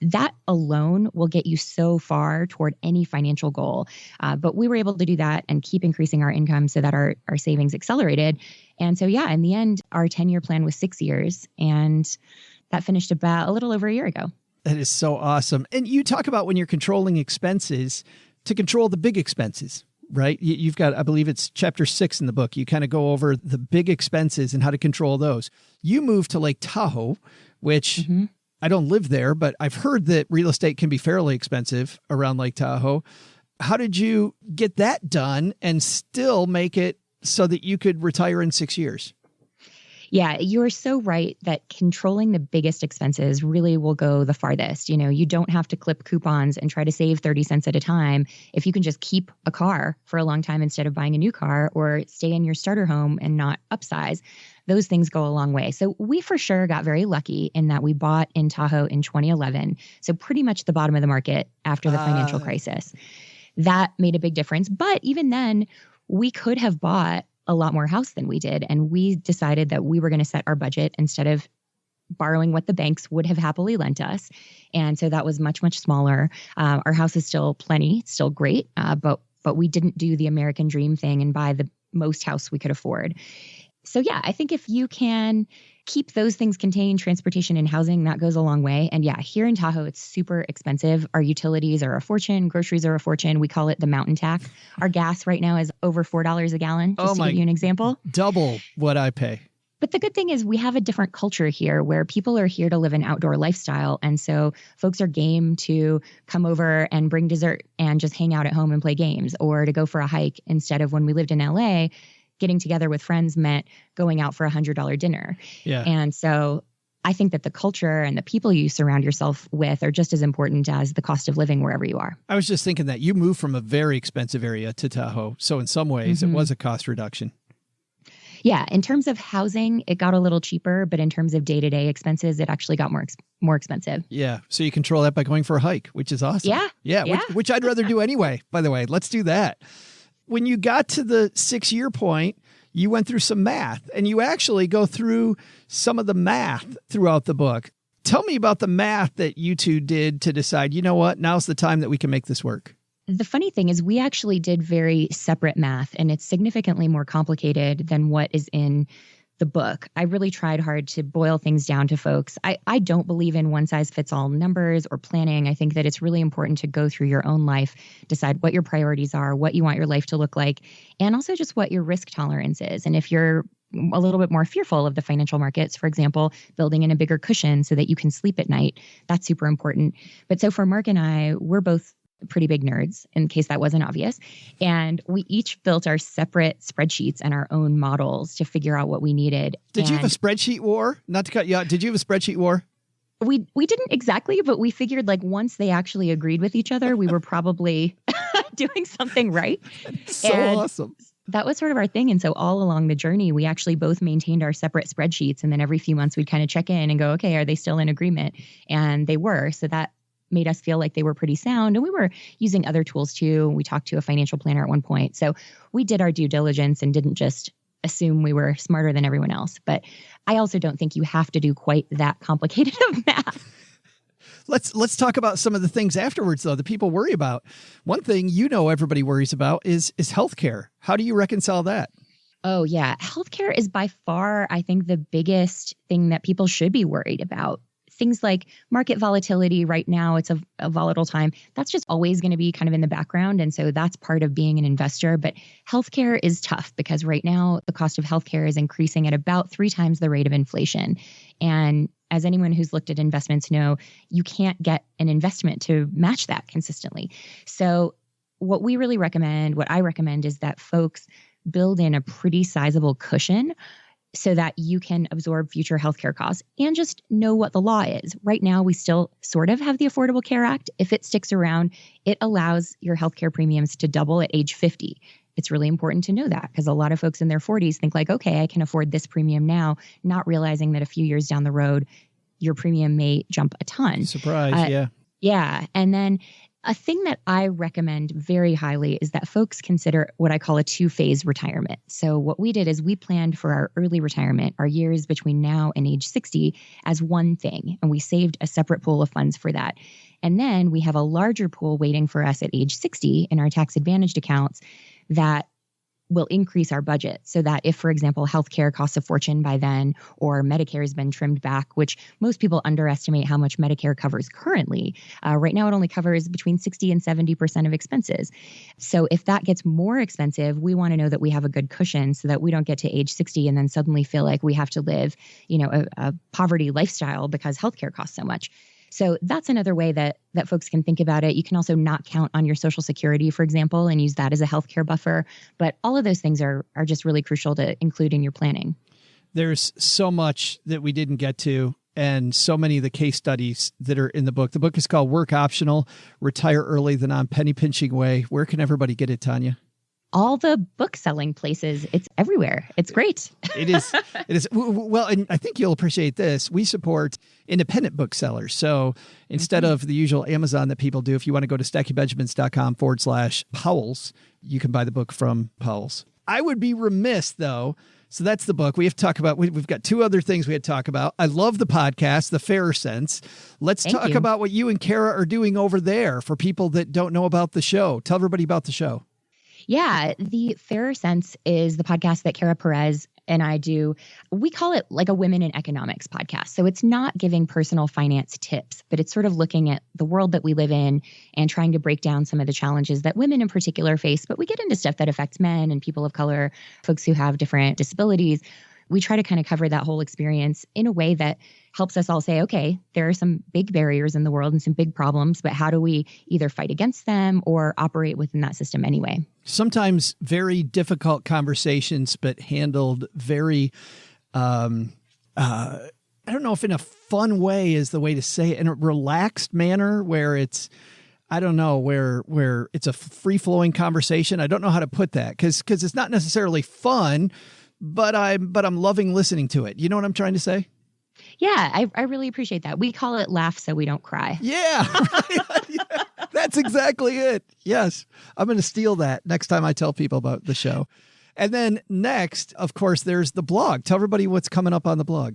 That alone will get you so far toward any financial goal. But we were able to do that and keep increasing our income so that our savings accelerated. And so, yeah, in the end, our 10-year plan was 6 years, and that finished about a little over a year ago. That is so awesome. And you talk about when you're controlling expenses, to control the big expenses, right? You've got, I believe it's chapter 6 in the book. You kind of go over the big expenses and how to control those. You moved to Lake Tahoe, which I don't live there, but I've heard that real estate can be fairly expensive around Lake Tahoe. How did you get that done and still make it so that you could retire in 6 years? Yeah, you're so right that controlling the biggest expenses really will go the farthest. You know, you don't have to clip coupons and try to save 30 cents at a time. If you can just keep a car for a long time instead of buying a new car, or stay in your starter home and not upsize, those things go a long way. So we for sure got very lucky in that we bought in Tahoe in 2011. So pretty much the bottom of the market after the financial crisis. That made a big difference. But even then, we could have bought a lot more house than we did. And we decided that we were going to set our budget instead of borrowing what the banks would have happily lent us. And so that was much, much smaller. Our house is still plenty, still great. But we didn't do the American dream thing and buy the most house we could afford. So yeah, I think if you can keep those things contained, transportation and housing, that goes a long way. And yeah, here in Tahoe, it's super expensive. Our utilities are a fortune. Groceries are a fortune. We call it the mountain tax. Our gas right now is over $4 a gallon, just to give you an example. Double what I pay. But the good thing is we have a different culture here where people are here to live an outdoor lifestyle. And so folks are game to come over and bring dessert and just hang out at home and play games, or to go for a hike instead of when we lived in LA. Getting together with friends meant going out for $100 dinner. Yeah. And so I think that the culture and the people you surround yourself with are just as important as the cost of living wherever you are. I was just thinking that you moved from a very expensive area to Tahoe. So in some ways, it was a cost reduction. Yeah. In terms of housing, it got a little cheaper, but in terms of day-to-day expenses, it actually got more expensive. Yeah. So you control that by going for a hike, which is awesome. Yeah. Yeah. Which I'd rather do anyway, by the way. Let's do that. When you got to the 6-year point, you went through some math, and you actually go through some of the math throughout the book. Tell me about the math that you two did to decide, you know what, now's the time that we can make this work. The funny thing is we actually did very separate math, and it's significantly more complicated than what is in the book. I really tried hard to boil things down to folks. I don't believe in one size fits all numbers or planning. I think that it's really important to go through your own life, decide what your priorities are, what you want your life to look like, and also just what your risk tolerance is. And if you're a little bit more fearful of the financial markets, for example, building in a bigger cushion so that you can sleep at night, that's super important. But so for Mark and I, we're both pretty big nerds, in case that wasn't obvious. And we each built our separate spreadsheets and our own models to figure out what we needed. Did you have a spreadsheet war? Not to cut you out. Did you have a spreadsheet war? We didn't exactly, but we figured like once they actually agreed with each other, we were probably doing something right. So awesome. That was sort of our thing. And so all along the journey, we actually both maintained our separate spreadsheets. And then every few months we'd kind of check in and go, okay, are they still in agreement? And they were. So that made us feel like they were pretty sound. And we were using other tools too. We talked to a financial planner at one point. So we did our due diligence and didn't just assume we were smarter than everyone else. But I also don't think you have to do quite that complicated of math. Let's talk about some of the things afterwards, though, that people worry about. One thing everybody worries about is healthcare. How do you reconcile that? Oh, yeah. Healthcare is by far, I think, the biggest thing that people should be worried about. Things like market volatility right now, it's a volatile time. That's just always going to be kind of in the background. And so that's part of being an investor. But healthcare is tough because right now the cost of healthcare is increasing at about 3 times the rate of inflation. And as anyone who's looked at investments know, you can't get an investment to match that consistently. So what I recommend is that folks build in a pretty sizable cushion so that you can absorb future healthcare costs and just know what the law is. Right now, we still sort of have the Affordable Care Act. If it sticks around, it allows your healthcare premiums to double at age 50. It's really important to know that because a lot of folks in their 40s think like, okay, I can afford this premium now, not realizing that a few years down the road, your premium may jump a ton. Surprise, yeah. Yeah. And then a thing that I recommend very highly is that folks consider what I call a 2-phase retirement. So what we did is we planned for our early retirement, our years between now and age 60, as one thing. And we saved a separate pool of funds for that. And then we have a larger pool waiting for us at age 60 in our tax advantaged accounts that will increase our budget so that if, for example, healthcare costs a fortune by then, or Medicare has been trimmed back, which most people underestimate how much Medicare covers currently. Right now, it only covers between 60 and 70% of expenses. So if that gets more expensive, we want to know that we have a good cushion so that we don't get to age 60 and then suddenly feel like we have to live, a poverty lifestyle because healthcare costs so much. So that's another way that folks can think about it. You can also not count on your Social Security, for example, and use that as a healthcare buffer. But all of those things are just really crucial to include in your planning. There's so much that we didn't get to, and so many of the case studies that are in the book. The book is called Work Optional, Retire Early, the Non-Penny Pinching Way. Where can everybody get it, Tanya? All the book selling places. It's everywhere. It's great. It is. Well, and I think you'll appreciate this. We support independent booksellers. So instead of the usual Amazon that people do, if you want to go to stackybenjamins.com/Powell's, you can buy the book from Powell's. I would be remiss, though. So that's the book. We have to talk about, we've got two other things we had to talk about. I love the podcast, The Fairer Sense. Let's talk about what you and Kara are doing over there for people that don't know about the show. Tell everybody about the show. Yeah, The Fairer Sense is the podcast that Kara Perez and I do. We call it like a women in economics podcast. So it's not giving personal finance tips, but it's sort of looking at the world that we live in and trying to break down some of the challenges that women in particular face. But we get into stuff that affects men and people of color, folks who have different disabilities. We try to kind of cover that whole experience in a way that helps us all say, okay, there are some big barriers in the world and some big problems, but how do we either fight against them or operate within that system anyway? Sometimes very difficult conversations, but handled very, I don't know if in a fun way is the way to say it, in a relaxed manner where it's, I don't know, where it's a free-flowing conversation. I don't know how to put that because it's not necessarily fun, but I'm loving listening to it. You know what I'm trying to say? Yeah, I really appreciate that. We call it Laugh So We Don't Cry. Yeah, right. Yeah, that's exactly it. Yes, I'm going to steal that next time I tell people about the show. And then next, of course, there's the blog. Tell everybody what's coming up on the blog.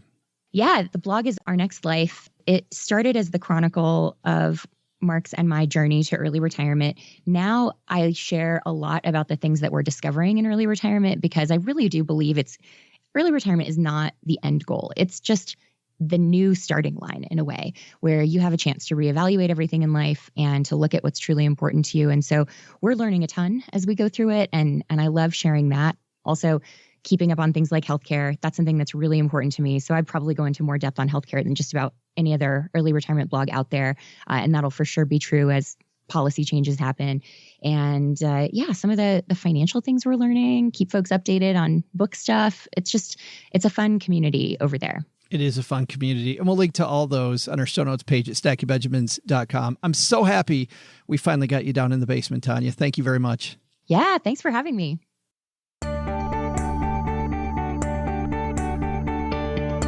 Yeah, the blog is Our Next Life. It started as the chronicle of Mark's and my journey to early retirement. Now I share a lot about the things that we're discovering in early retirement because I really do believe early retirement is not the end goal. It's just the new starting line in a way where you have a chance to reevaluate everything in life and to look at what's truly important to you. And so we're learning a ton as we go through it. And I love sharing that. Also, keeping up on things like healthcare. That's something that's really important to me. So I'd probably go into more depth on healthcare than just about any other early retirement blog out there. And that'll for sure be true as policy changes happen. And some of the financial things we're learning, keep folks updated on book stuff. It's a fun community over there. It is a fun community. And we'll link to all those on our show notes page at stackybenjamins.com. I'm so happy we finally got you down in the basement, Tanya. Thank you very much. Yeah, thanks for having me.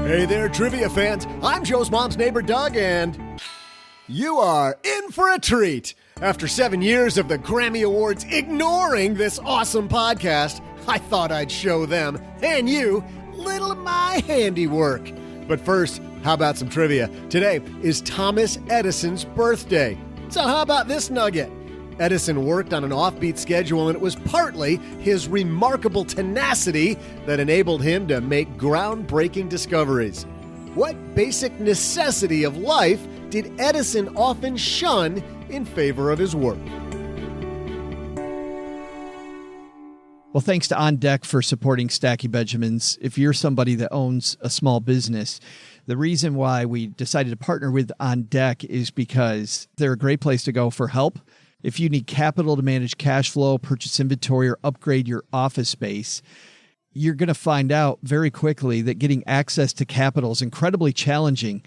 Hey there, trivia fans. I'm Joe's mom's neighbor, Doug, and you are in for a treat. After 7 years of the Grammy Awards ignoring this awesome podcast, I thought I'd show them and you little of my handiwork. But first, how about some trivia? Today is Thomas Edison's birthday. So how about this nugget? Edison worked on an offbeat schedule, and it was partly his remarkable tenacity that enabled him to make groundbreaking discoveries. What basic necessity of life did Edison often shun in favor of his work? Well, thanks to On Deck for supporting Stacky Benjamins. If you're somebody that owns a small business, the reason why we decided to partner with On Deck is because they're a great place to go for help. If you need capital to manage cash flow, purchase inventory, or upgrade your office space, you're going to find out very quickly that getting access to capital is incredibly challenging.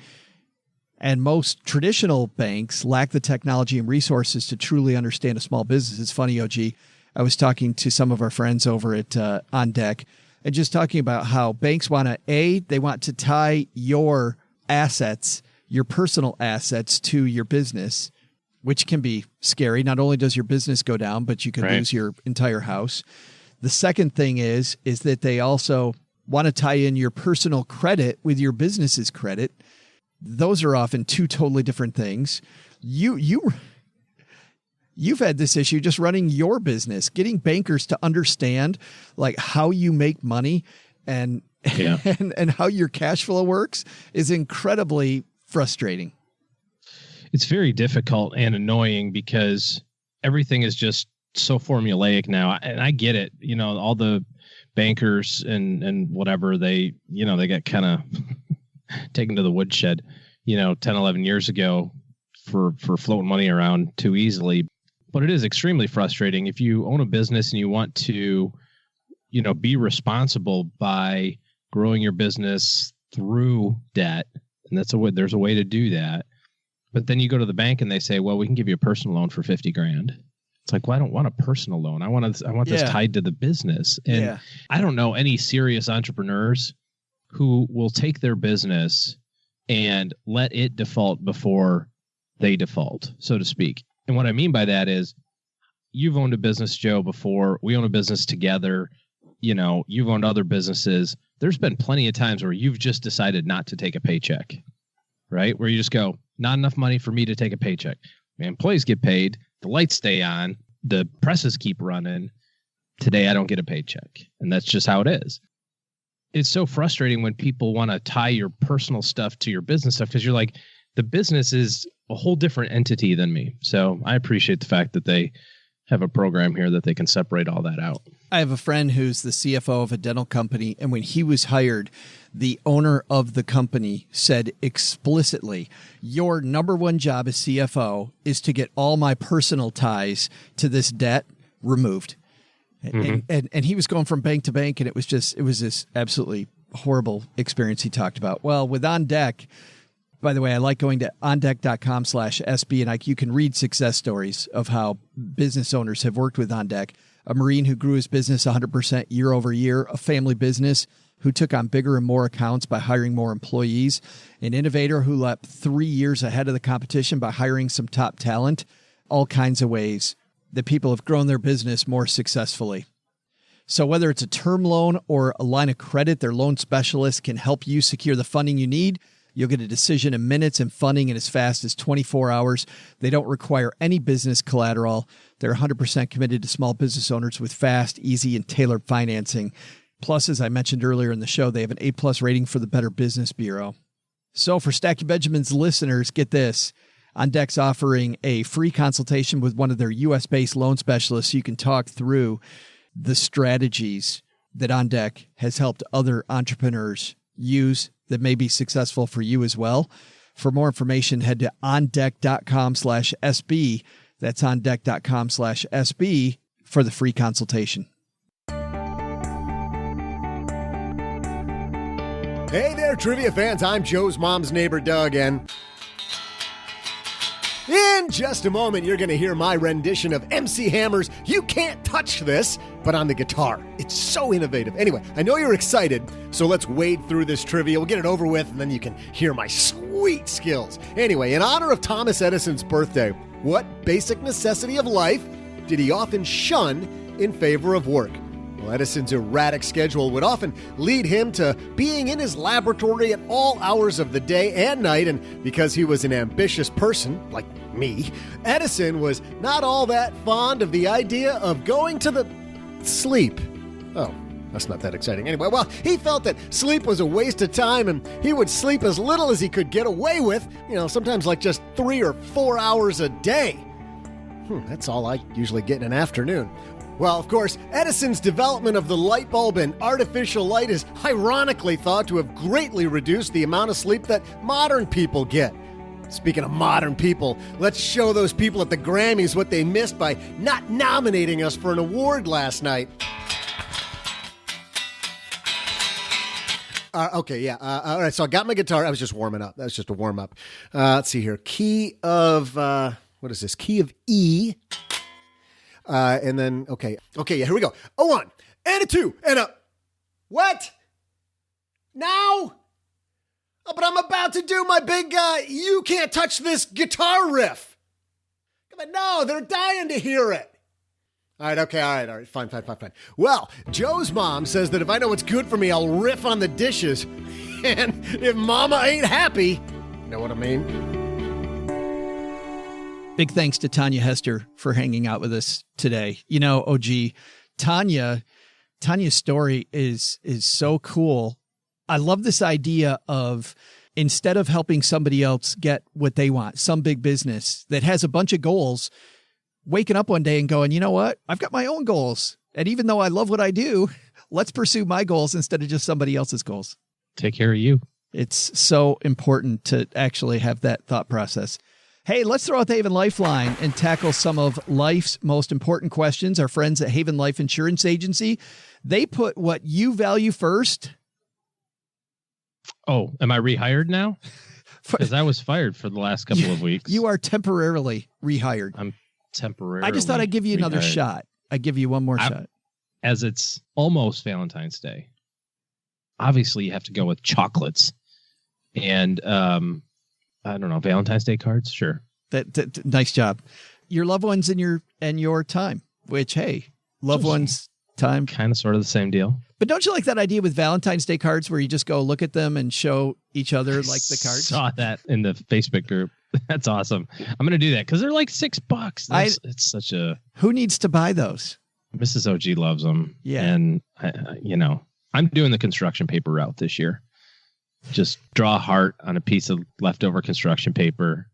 And most traditional banks lack the technology and resources to truly understand a small business. It's funny, OG. I was talking to some of our friends over at On Deck and just talking about how banks want they want to tie your assets, your personal assets to your business, which can be scary. Not only does your business go down, but you could lose your entire house. The second thing is that they also want to tie in your personal credit with your business's credit. Those are often two totally different things. You've had this issue just running your business, getting bankers to understand like how you make money and and how your cash flow works is incredibly frustrating. It's very difficult and annoying because everything is just so formulaic now. And I get it. You know, all the bankers and whatever, they got kind of taken to the woodshed, 10, 11 years ago for floating money around too easily. But it is extremely frustrating if you own a business and you want to, be responsible by growing your business through debt. And there's a way to do that. But then you go to the bank and they say, well, we can give you a personal loan for $50,000. It's like, well, I don't want a personal loan. I want this tied to the business. And I don't know any serious entrepreneurs who will take their business and let it default before they default, so to speak. And what I mean by that is you've owned a business, Joe, before. We own a business together. You've owned other businesses. There's been plenty of times where you've just decided not to take a paycheck, right? Where you just go, not enough money for me to take a paycheck. My employees get paid. The lights stay on. The presses keep running. Today, I don't get a paycheck. And that's just how it is. It's so frustrating when people want to tie your personal stuff to your business stuff because you're like, the business is a whole different entity than me. So I appreciate the fact that they have a program here that they can separate all that out. I have a friend who's the CFO of a dental company, and when he was hired, the owner of the company said explicitly, your number one job as CFO is to get all my personal ties to this debt removed. Mm-hmm. And he was going from bank to bank, and it was this absolutely horrible experience he talked about. Well, with On Deck, by the way, I like going to ondeck.com/SB, and you can read success stories of how business owners have worked with On Deck. A Marine who grew his business 100% year over year, a family business who took on bigger and more accounts by hiring more employees, an innovator who leapt 3 years ahead of the competition by hiring some top talent, all kinds of ways that people have grown their business more successfully. So whether it's a term loan or a line of credit, their loan specialist can help you secure the funding you need. You'll get a decision in minutes and funding in as fast as 24 hours. They don't require any business collateral. They're 100% committed to small business owners with fast, easy, and tailored financing. Plus, as I mentioned earlier in the show, they have an A+ rating for the Better Business Bureau. So for Stacking Benjamins listeners, get this. On Deck's offering a free consultation with one of their U.S.-based loan specialists so you can talk through the strategies that On Deck has helped other entrepreneurs use that may be successful for you as well. For more information, head to ondeck.com/SB. That's ondeck.com/SB for the free consultation. Hey there, trivia fans. I'm Joe's mom's neighbor, Doug, and in just a moment, you're going to hear my rendition of MC Hammer's You Can't Touch This, but on the guitar. It's so innovative. Anyway, I know you're excited, so let's wade through this trivia. We'll get it over with, and then you can hear my sweet skills. Anyway, in honor of Thomas Edison's birthday, what basic necessity of life did he often shun in favor of work? Well, Edison's erratic schedule would often lead him to being in his laboratory at all hours of the day and night, and because he was an ambitious person, like me, Edison was not all that fond of the idea of going to the sleep. Oh, that's not that exciting. Anyway, well, he felt that sleep was a waste of time, and he would sleep as little as he could get away with, sometimes like just 3 or 4 hours a day. That's all I usually get in an afternoon. Well, of course, Edison's development of the light bulb and artificial light is ironically thought to have greatly reduced the amount of sleep that modern people get. Speaking of modern people, let's show those people at the Grammys what they missed by not nominating us for an award last night. All right, so I got my guitar. I was just warming up. That was just a warm-up. Let's see here. Key of, what is this? Key of E. And then, okay, yeah, here we go. A 1 and a 2 and a... What? Now? Oh, but I'm about to do my big, you can't touch this guitar riff. But no, they're dying to hear it. All right, fine. Well, Joe's mom says that if I know what's good for me, I'll riff on the dishes. And if mama ain't happy, you know what I mean? Big thanks to Tanja Hester for hanging out with us today. You know, OG, Tanya's story is so cool. I love this idea of, instead of helping somebody else get what they want, some big business that has a bunch of goals, waking up one day and going, you know what? I've got my own goals. And even though I love what I do, let's pursue my goals instead of just somebody else's goals. Take care of you. It's so important to actually have that thought process. Hey, let's throw out the Haven Lifeline and tackle some of life's most important questions. Our friends at Haven Life Insurance Agency, they put what you value first. Oh, am I rehired now? Because I was fired for the last couple of weeks. You are temporarily rehired. I'm temporarily. I just thought I'd give you another shot. I'd give you one more shot. As it's almost Valentine's Day, obviously you have to go with chocolates and I don't know, Valentine's Day cards. Sure. That nice job. Your loved ones and your time. Which, hey, loved ones, time, kind of sort of the same deal. But don't you like that idea with Valentine's Day cards where you just go look at them and show each other like the cards? Saw that in the Facebook group. That's awesome. I'm going to do that because they're like $6. It's such a. Who needs to buy those? Mrs. OG loves them. Yeah. And, I'm doing the construction paper route this year. Just draw a heart on a piece of leftover construction paper.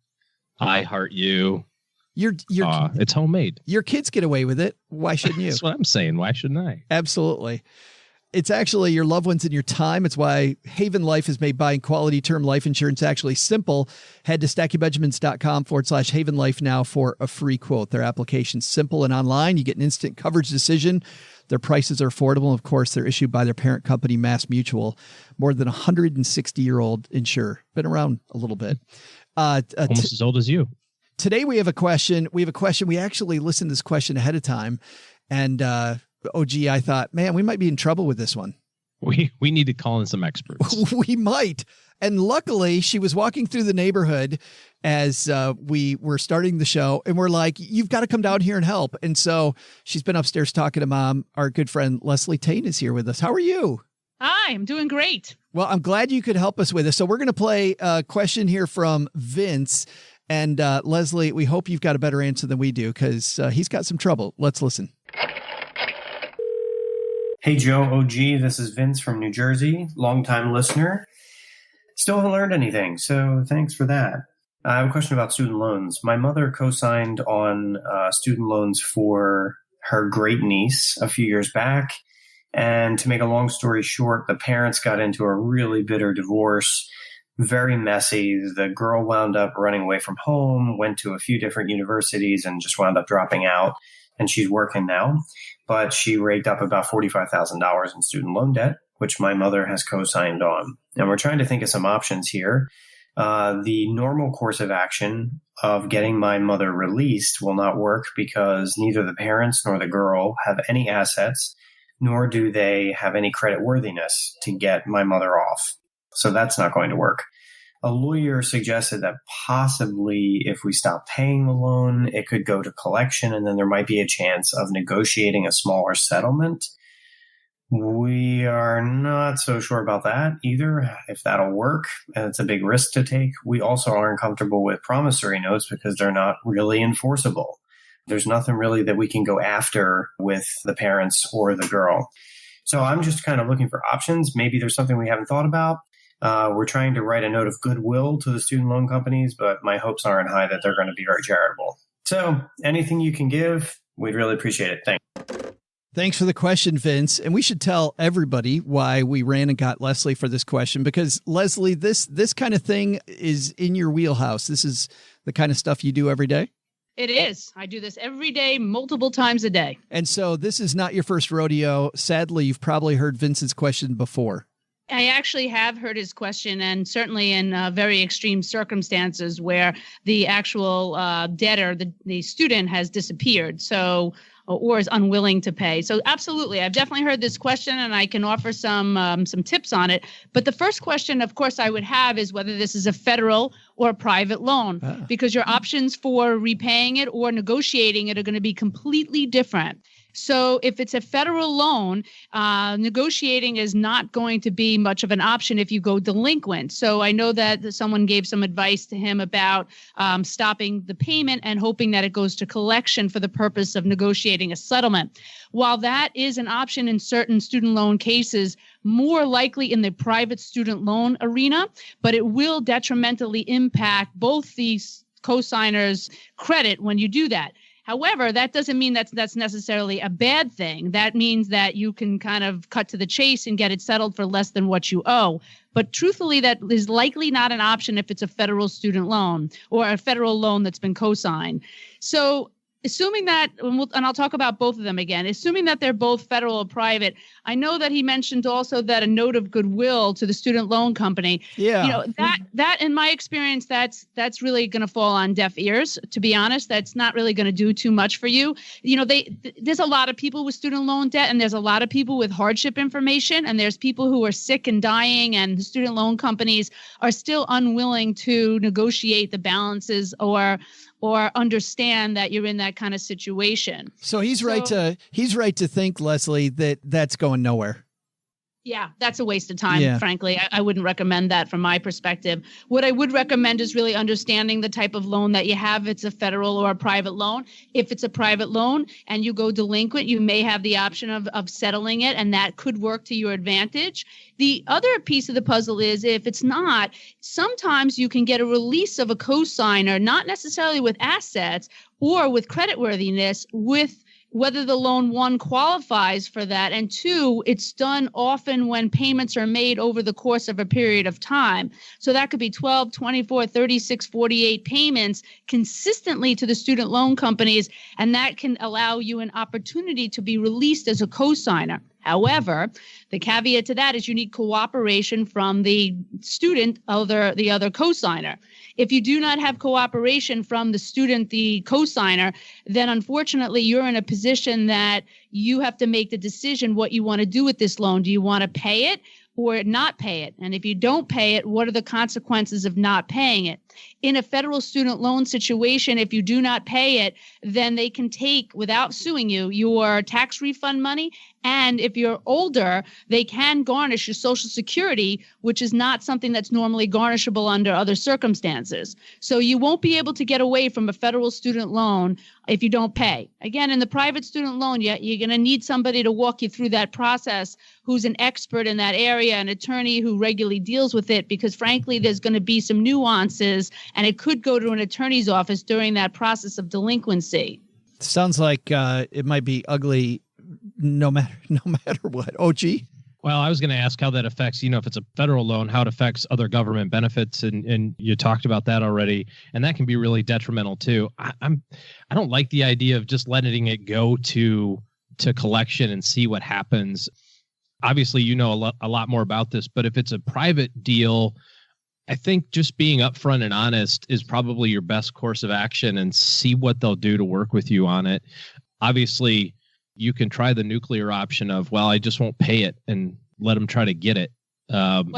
I heart you. It's homemade. Your kids get away with it. Why shouldn't you? That's what I'm saying. Why shouldn't I? Absolutely. It's actually your loved ones and your time. It's why Haven Life has made buying quality term life insurance actually simple. Head to stackingbenjamins.com/Haven Life now for a free quote. Their application's simple and online. You get an instant coverage decision. Their prices are affordable. Of course, they're issued by their parent company, Mass Mutual. More than 160-year-old insurer. Been around a little bit. Almost as old as you. Today we have a question. We actually listened to this question ahead of time. And OG, I thought, man, we might be in trouble with this one. We need to call in some experts. We might. And luckily, she was walking through the neighborhood as we were starting the show. And we're like, you've got to come down here and help. And so she's been upstairs talking to Mom. Our good friend Leslie Tayne is here with us. How are you? Hi, I'm doing great. Well, I'm glad you could help us with this. So we're going to play a question here from Vince. And Leslie, we hope you've got a better answer than we do because he's got some trouble. Let's listen. Hey, Joe, OG, this is Vince from New Jersey, longtime listener. Still haven't learned anything, so thanks for that. I have a question about student loans. My mother co-signed on student loans for her great niece a few years back. And to make a long story short, the parents got into a really bitter divorce, very messy. The girl wound up running away from home, went to a few different universities, and just wound up dropping out. And she's working now. But she raked up about $45,000 in student loan debt, which my mother has co-signed on. And we're trying to think of some options here. The normal course of action of getting my mother released will not work because neither the parents nor the girl have any assets, nor do they have any credit worthiness to get my mother off. So that's not going to work. A lawyer suggested that possibly if we stop paying the loan, it could go to collection, and then there might be a chance of negotiating a smaller settlement. We are not so sure about that either, if that'll work, and it's a big risk to take. We also aren't comfortable with promissory notes because they're not really enforceable. There's nothing really that we can go after with the parents or the girl. So I'm just kind of looking for options. Maybe there's something we haven't thought about. We're trying to write a note of goodwill to the student loan companies, but my hopes aren't high that they're going to be very charitable. So anything you can give, we'd really appreciate it. Thanks for the question, Vince. And we should tell everybody why we ran and got Leslie for this question, because Leslie, this kind of thing is in your wheelhouse. This is the kind of stuff you do every day. It is. I do this every day, multiple times a day. And so this is not your first rodeo. Sadly, you've probably heard Vince's question before. I actually have heard his question, and certainly in very extreme circumstances where the actual debtor, the student, has disappeared, or is unwilling to pay. So absolutely, I've definitely heard this question, and I can offer some tips on it. But the first question, of course, I would have is whether this is a federal or a private loan, because your options for repaying it or negotiating it are going to be completely different. So if it's a federal loan, negotiating is not going to be much of an option if you go delinquent. So I know that someone gave some advice to him about stopping the payment and hoping that it goes to collection for the purpose of negotiating a settlement. While that is an option in certain student loan cases, more likely in the private student loan arena, but it will detrimentally impact both the co-signers' credit when you do that. However, that doesn't mean that's necessarily a bad thing. That means that you can kind of cut to the chase and get it settled for less than what you owe. But truthfully, that is likely not an option if it's a federal student loan or a federal loan that's been co-signed. So assuming that, and I'll talk about both of them again, assuming that they're both federal or private, I know that he mentioned also that a note of goodwill to the student loan company. Yeah. You know, that in my experience, that's really going to fall on deaf ears. To be honest, that's not really going to do too much for you. You know, there's a lot of people with student loan debt, and there's a lot of people with hardship information, and there's people who are sick and dying, and the student loan companies are still unwilling to negotiate the balances or understand that you're in that kind of situation. So he's right to think, Leslie, that that's going nowhere. Yeah, that's a waste of time, frankly. I wouldn't recommend that from my perspective. What I would recommend is really understanding the type of loan that you have. If it's a federal or a private loan. If it's a private loan and you go delinquent, you may have the option of settling it, and that could work to your advantage. The other piece of the puzzle is if it's not, sometimes you can get a release of a cosigner, not necessarily with assets or with creditworthiness, with whether the loan, one, qualifies for that, and two, it's done often when payments are made over the course of a period of time. So that could be 12, 24, 36, 48 payments consistently to the student loan companies, and that can allow you an opportunity to be released as a cosigner. However, the caveat to that is you need cooperation from the student or the other cosigner. If you do not have cooperation from the student, the cosigner, then unfortunately you're in a position that you have to make the decision what you want to do with this loan. Do you want to pay it or not pay it? And if you don't pay it, what are the consequences of not paying it? In a federal student loan situation, if you do not pay it, then they can take, without suing you, your tax refund money. And if you're older, they can garnish your Social Security, which is not something that's normally garnishable under other circumstances. So you won't be able to get away from a federal student loan if you don't pay. Again, in the private student loan, you're going to need somebody to walk you through that process who's an expert in that area, an attorney who regularly deals with it, because frankly, there's going to be some nuances, and it could go to an attorney's office during that process of delinquency. Sounds like it might be ugly no matter what. Oh, gee. Well, I was going to ask how that affects, if it's a federal loan, how it affects other government benefits. And you talked about that already. And that can be really detrimental too. I don't like the idea of just letting it go to collection and see what happens. Obviously, you know a lot more about this, but if it's a private deal, I think just being upfront and honest is probably your best course of action, and see what they'll do to work with you on it. Obviously, you can try the nuclear option of, well, I just won't pay it and let them try to get it. But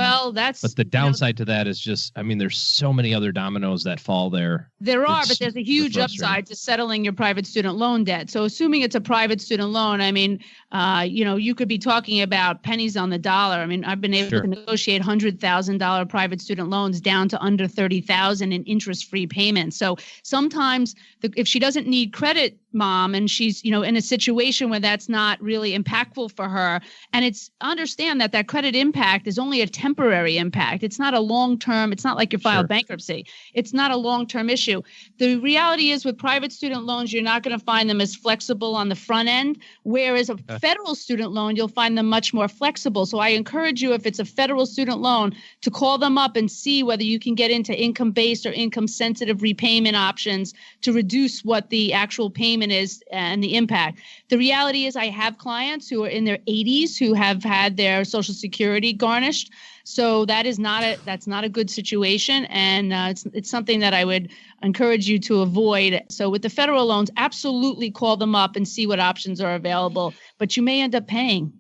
the downside to that is just, there's so many other dominoes that fall there. There are, but there's a huge upside to settling your private student loan debt. So assuming it's a private student loan, you could be talking about pennies on the dollar. I've been able to negotiate $100,000 private student loans down to under $30,000 in interest-free payments. So sometimes if she doesn't need credit, mom, and she's, in a situation where that's not really impactful for her, and understand that credit impact is only a temporary impact. It's not a long-term, it's not like you filed bankruptcy. It's not a long-term issue. The reality is with private student loans, you're not going to find them as flexible on the front end, whereas a federal student loan, you'll find them much more flexible. So I encourage you, if it's a federal student loan, to call them up and see whether you can get into income-based or income-sensitive repayment options to reduce what the actual payment is and the impact. The reality is I have clients who are in their 80s who have had their Social Security garnished. So that's not a good situation. And it's something that I would encourage you to avoid. So with the federal loans, absolutely call them up and see what options are available, but you may end up paying.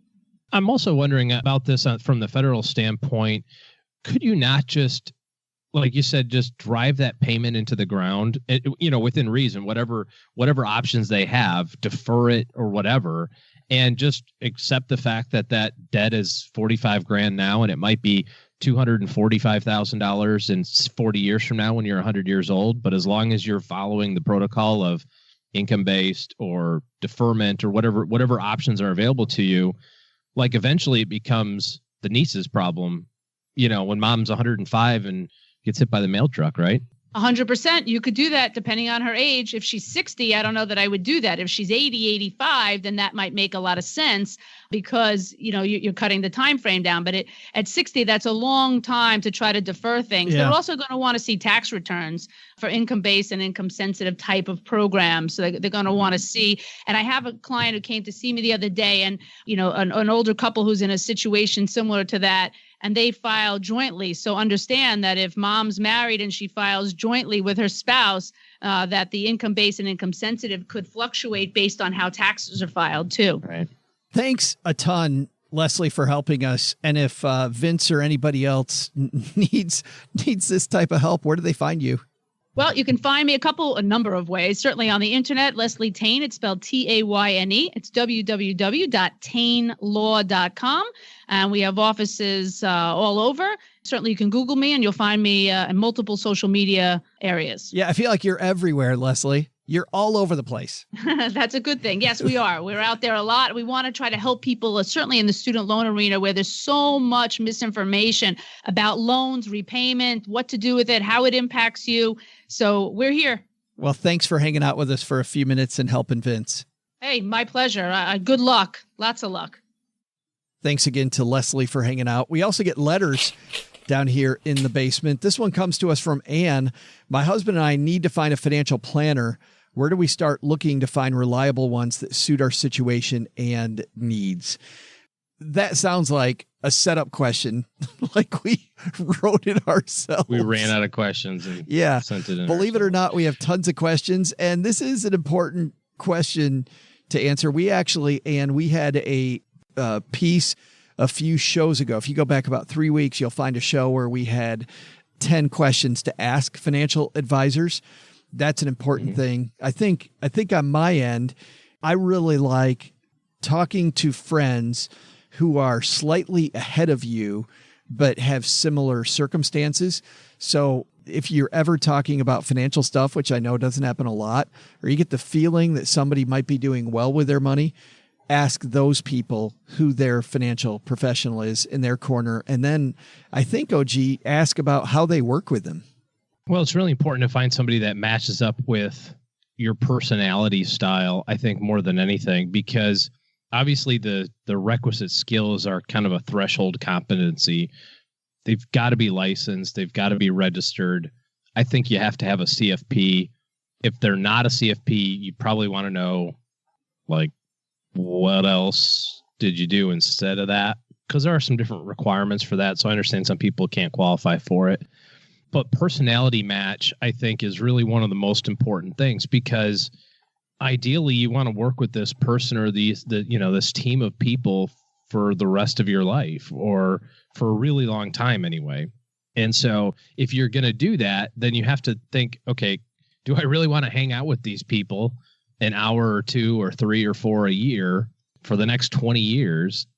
I'm also wondering about this from the federal standpoint. Could you not just like you said, just drive that payment into the ground, within reason, whatever options they have, defer it or whatever, and just accept the fact that debt is 45 grand now, and it might be $245,000 in 40 years from now when you're 100 years old. But as long as you're following the protocol of income-based or deferment or whatever options are available to you, like eventually it becomes the niece's problem, when mom's 105 and gets hit by the mail truck, right? 100%. You could do that depending on her age. If she's 60, I don't know that I would do that. If she's 80, 85, then that might make a lot of sense because, you're cutting the time frame down. But at 60, that's a long time to try to defer things. Yeah. They're also going to want to see tax returns for income-based and income-sensitive type of programs. So they're going to want to see. And I have a client who came to see me the other day, and, an older couple who's in a situation similar to that, and they file jointly. So understand that if mom's married and she files jointly with her spouse, that the income-based and income-sensitive could fluctuate based on how taxes are filed too. Right. Thanks a ton, Leslie, for helping us. And if Vince or anybody else needs this type of help, where do they find you? Well, you can find me a number of ways. Certainly on the internet, Leslie Tayne. It's spelled Tayne. It's www.taynelaw.com. And we have offices all over. Certainly you can Google me and you'll find me in multiple social media areas. Yeah, I feel like you're everywhere, Leslie. You're all over the place. That's a good thing. Yes, we are. We're out there a lot. We want to try to help people, certainly in the student loan arena where there's so much misinformation about loans, repayment, what to do with it, how it impacts you. So we're here. Well, thanks for hanging out with us for a few minutes and helping Vince. Hey, my pleasure. Good luck. Lots of luck. Thanks again to Leslie for hanging out. We also get letters down here in the basement. This one comes to us from Anne. My husband and I need to find a financial planner. Where do we start looking to find reliable ones that suit our situation and needs? That sounds like a setup question, like we wrote it ourselves. We ran out of questions and sent it in. Believe it or not, we have tons of questions, and this is an important question to answer. We actually, and we had a piece a few shows ago. If you go back about 3 weeks, you'll find a show where we had 10 questions to ask financial advisors. That's an important thing. I think on my end, I really like talking to friends who are slightly ahead of you, but have similar circumstances. So if you're ever talking about financial stuff, which I know doesn't happen a lot, or you get the feeling that somebody might be doing well with their money, ask those people who their financial professional is in their corner. And then I think, OG, ask about how they work with them. Well, it's really important to find somebody that matches up with your personality style, I think, more than anything, because obviously the requisite skills are kind of a threshold competency. They've got to be licensed. They've got to be registered. I think you have to have a CFP. If they're not a CFP, you probably want to know, like, what else did you do instead of that? Because there are some different requirements for that. So I understand some people can't qualify for it. But personality match, I think, is really one of the most important things, because ideally you want to work with this person or this team of people for the rest of your life, or for a really long time anyway. And so if you're going to do that, then you have to think, okay, do I really want to hang out with these people an hour or 2 or 3 or 4 a year for the next 20 years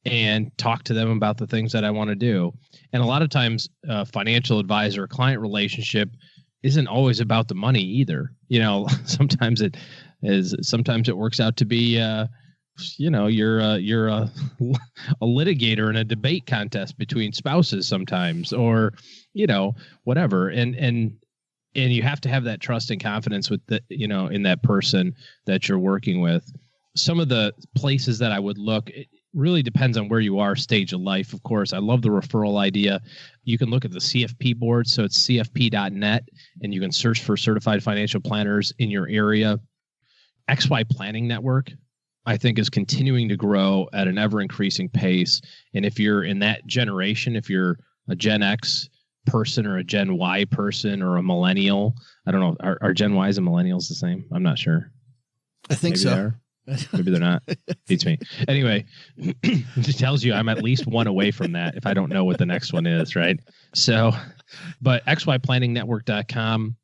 and talk to them about the things that I want to do? And a lot of times financial advisor client relationship isn't always about the money either. Sometimes it works out to be, you're a litigator in a debate contest between spouses sometimes, or, whatever. And you have to have that trust and confidence with in that person that you're working with. Some of the places that I would look, it really depends on where you are, stage of life. Of course, I love the referral idea. You can look at the CFP board. So it's cfp.net, and you can search for certified financial planners in your area. XY Planning Network, I think, is continuing to grow at an ever increasing pace. And if you're in that generation, if you're a Gen X person or a Gen Y person or a millennial, I don't know, are Gen Ys and millennials the same? I'm not sure. I think Maybe so. They are. Maybe they're not. Beats me. Anyway, it just tells you I'm at least one away from that if I don't know what the next one is, right? So But xyplanningnetwork.com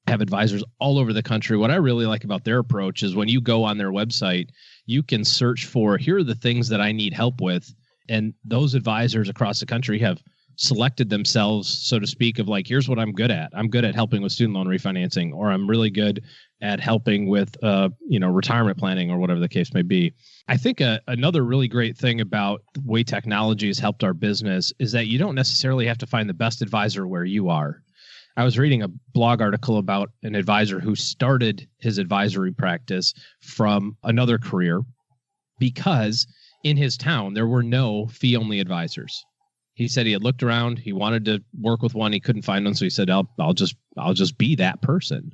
have advisors all over the country. What I really like about their approach is when you go on their website, you can search for, here are the things that I need help with. And those advisors across the country have selected themselves, so to speak, of like, here's what I'm good at. I'm good at helping with student loan refinancing, or I'm really good at helping with, retirement planning, or whatever the case may be. I think another really great thing about the way technology has helped our business is that you don't necessarily have to find the best advisor where you are. I was reading a blog article about an advisor who started his advisory practice from another career because in his town, there were no fee-only advisors. He said he had looked around. He wanted to work with one. He couldn't find one. So he said, I'll just be that person.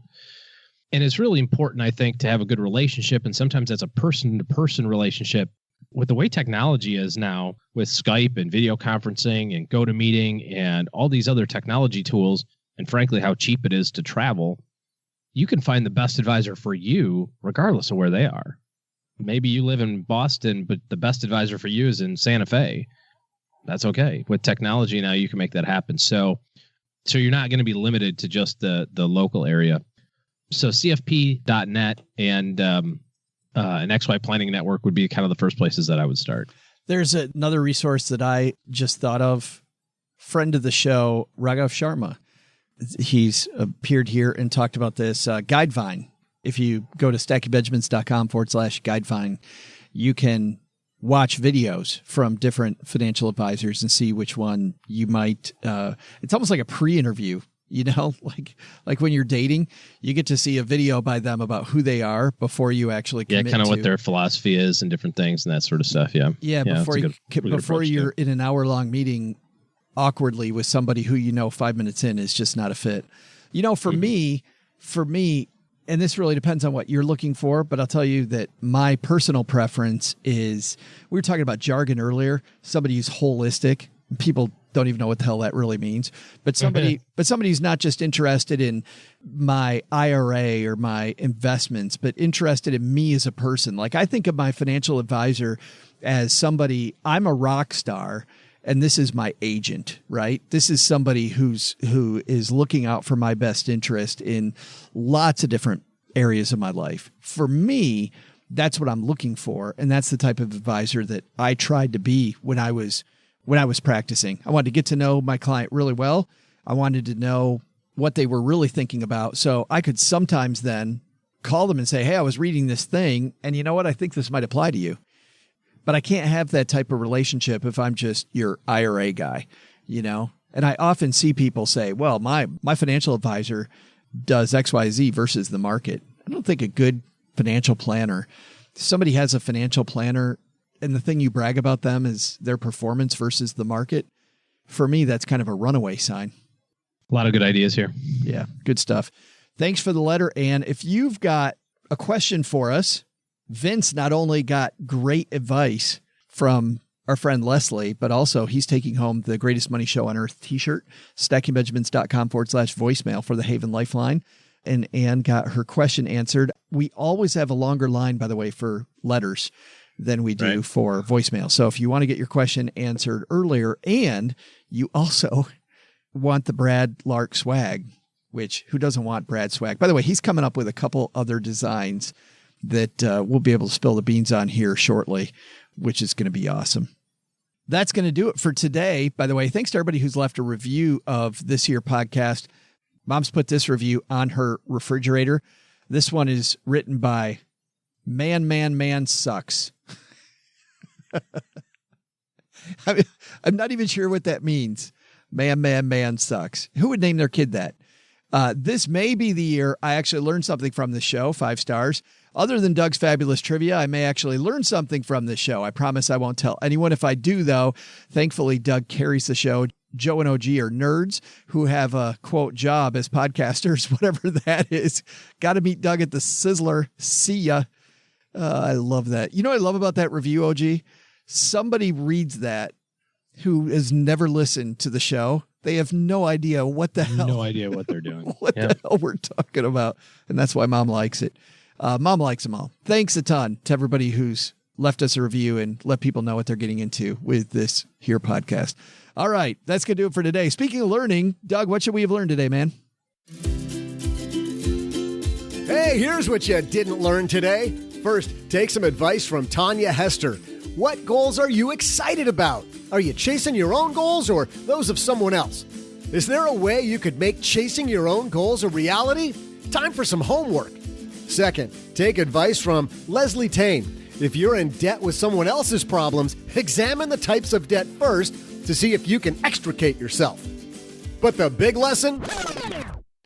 And it's really important, I think, to have a good relationship. And sometimes that's a person-to-person relationship. With the way technology is now, with Skype and video conferencing and GoToMeeting and all these other technology tools, and frankly, how cheap it is to travel, you can find the best advisor for you regardless of where they are. Maybe you live in Boston, but the best advisor for you is in Santa Fe. That's okay. With technology now, you can make that happen. So you're not going to be limited to just the local area. So CFP.net and an XY Planning Network would be kind of the first places that I would start. There's another resource that I just thought of. Friend of the show, Raghav Sharma. He's appeared here and talked about this. Guidevine. If you go to stackingbenjamins.com/Guidevine, you can watch videos from different financial advisors and see which one you might. It's almost like a pre-interview. Like when you're dating, you get to see a video by them about who they are before you actually commit. Yeah, kind of what their philosophy is and different things and that sort of stuff. Yeah. Yeah. Before you're in an hour-long meeting awkwardly with somebody who 5 minutes in is just not a fit. For me, and this really depends on what you're looking for, but I'll tell you that my personal preference is, we were talking about jargon earlier, somebody who's holistic. People don't even know what the hell that really means, but somebody who's not just interested in my IRA or my investments, but interested in me as a person. Like, I think of my financial advisor as somebody, I'm a rock star and this is my agent, right? This is somebody who is looking out for my best interest in lots of different areas of my life. For me, that's what I'm looking for. And that's the type of advisor that I tried to be when I was practicing. I wanted to get to know my client really well. I wanted to know what they were really thinking about. So I could sometimes then call them and say, hey, I was reading this thing, and you know what? I think this might apply to you. But I can't have that type of relationship if I'm just your IRA guy, And I often see people say, well, my financial advisor does XYZ versus the market. I don't think a good financial planner, somebody has a financial planner and the thing you brag about them is their performance versus the market. For me, that's kind of a runaway sign. A lot of good ideas here. Yeah, good stuff. Thanks for the letter, Ann. If you've got a question for us, Vince not only got great advice from our friend Leslie, but also he's taking home the Greatest Money Show on Earth t-shirt, stackingbenjamins.com/voicemail for the Haven Lifeline. And Ann got her question answered. We always have a longer line, by the way, for letters than we do for voicemail. So if you want to get your question answered earlier and you also want the Brad Lark swag, which who doesn't want Brad swag? By the way, he's coming up with a couple other designs that we'll be able to spill the beans on here shortly, which is going to be awesome. That's going to do it for today. By the way, thanks to everybody who's left a review of this here podcast. Mom's put this review on her refrigerator. This one is written by Man Sucks. I'm not even sure what that means. Man Sucks. Who would name their kid that? This may be the year I actually learned something from the show, 5 stars. Other than Doug's fabulous trivia, I may actually learn something from this show. I promise I won't tell anyone if I do, though. Thankfully, Doug carries the show. Joe and OG are nerds who have a, quote, job as podcasters, whatever that is. Got to meet Doug at the Sizzler. See ya. I love that. You know what I love about that review, OG? Somebody reads that who has never listened to the show. They have no idea what the hell. No idea what they're doing. What the hell we're talking about. And that's why Mom likes it. Mom likes them all. Thanks a ton to everybody who's left us a review and let people know what they're getting into with this here podcast. All right, that's going to do it for today. Speaking of learning, Doug, what should we have learned today, man? Hey, here's what you didn't learn today. First, take some advice from Tanja Hester. What goals are you excited about? Are you chasing your own goals or those of someone else? Is there a way you could make chasing your own goals a reality? Time for some homework. Second, take advice from Leslie Tayne. If you're in debt with someone else's problems, examine the types of debt first to see if you can extricate yourself. But the big lesson?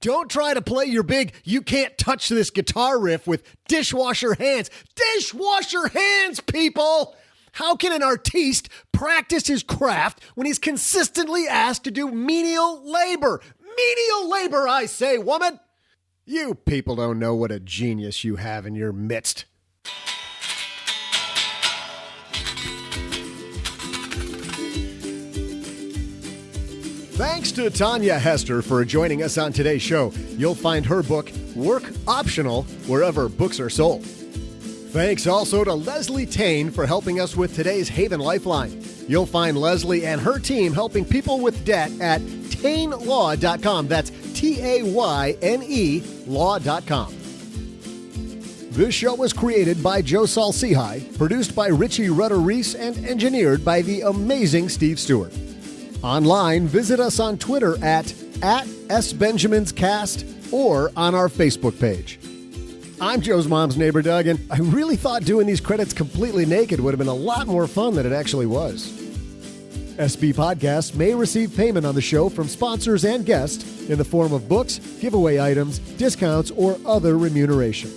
Don't try to play your big, you can't touch this guitar riff with dishwasher hands. Dishwasher hands, people! How can an artiste practice his craft when he's consistently asked to do menial labor? Menial labor, I say, woman! You people don't know what a genius you have in your midst. Thanks to Tanja Hester for joining us on today's show. You'll find her book, Work Optional, wherever books are sold. Thanks also to Leslie Tayne for helping us with today's Haven Lifeline. You'll find Leslie and her team helping people with debt at TayneLaw.com. That's Tayne law.com. This show was created by Joe Salcihai, produced by Richie Rutter-Reese, and engineered by the amazing Steve Stewart. Online, visit us on Twitter at SBenjaminsCast or on our Facebook page. I'm Joe's mom's neighbor, Doug, and I really thought doing these credits completely naked would have been a lot more fun than it actually was. SB Podcasts may receive payment on the show from sponsors and guests in the form of books, giveaway items, discounts, or other remuneration.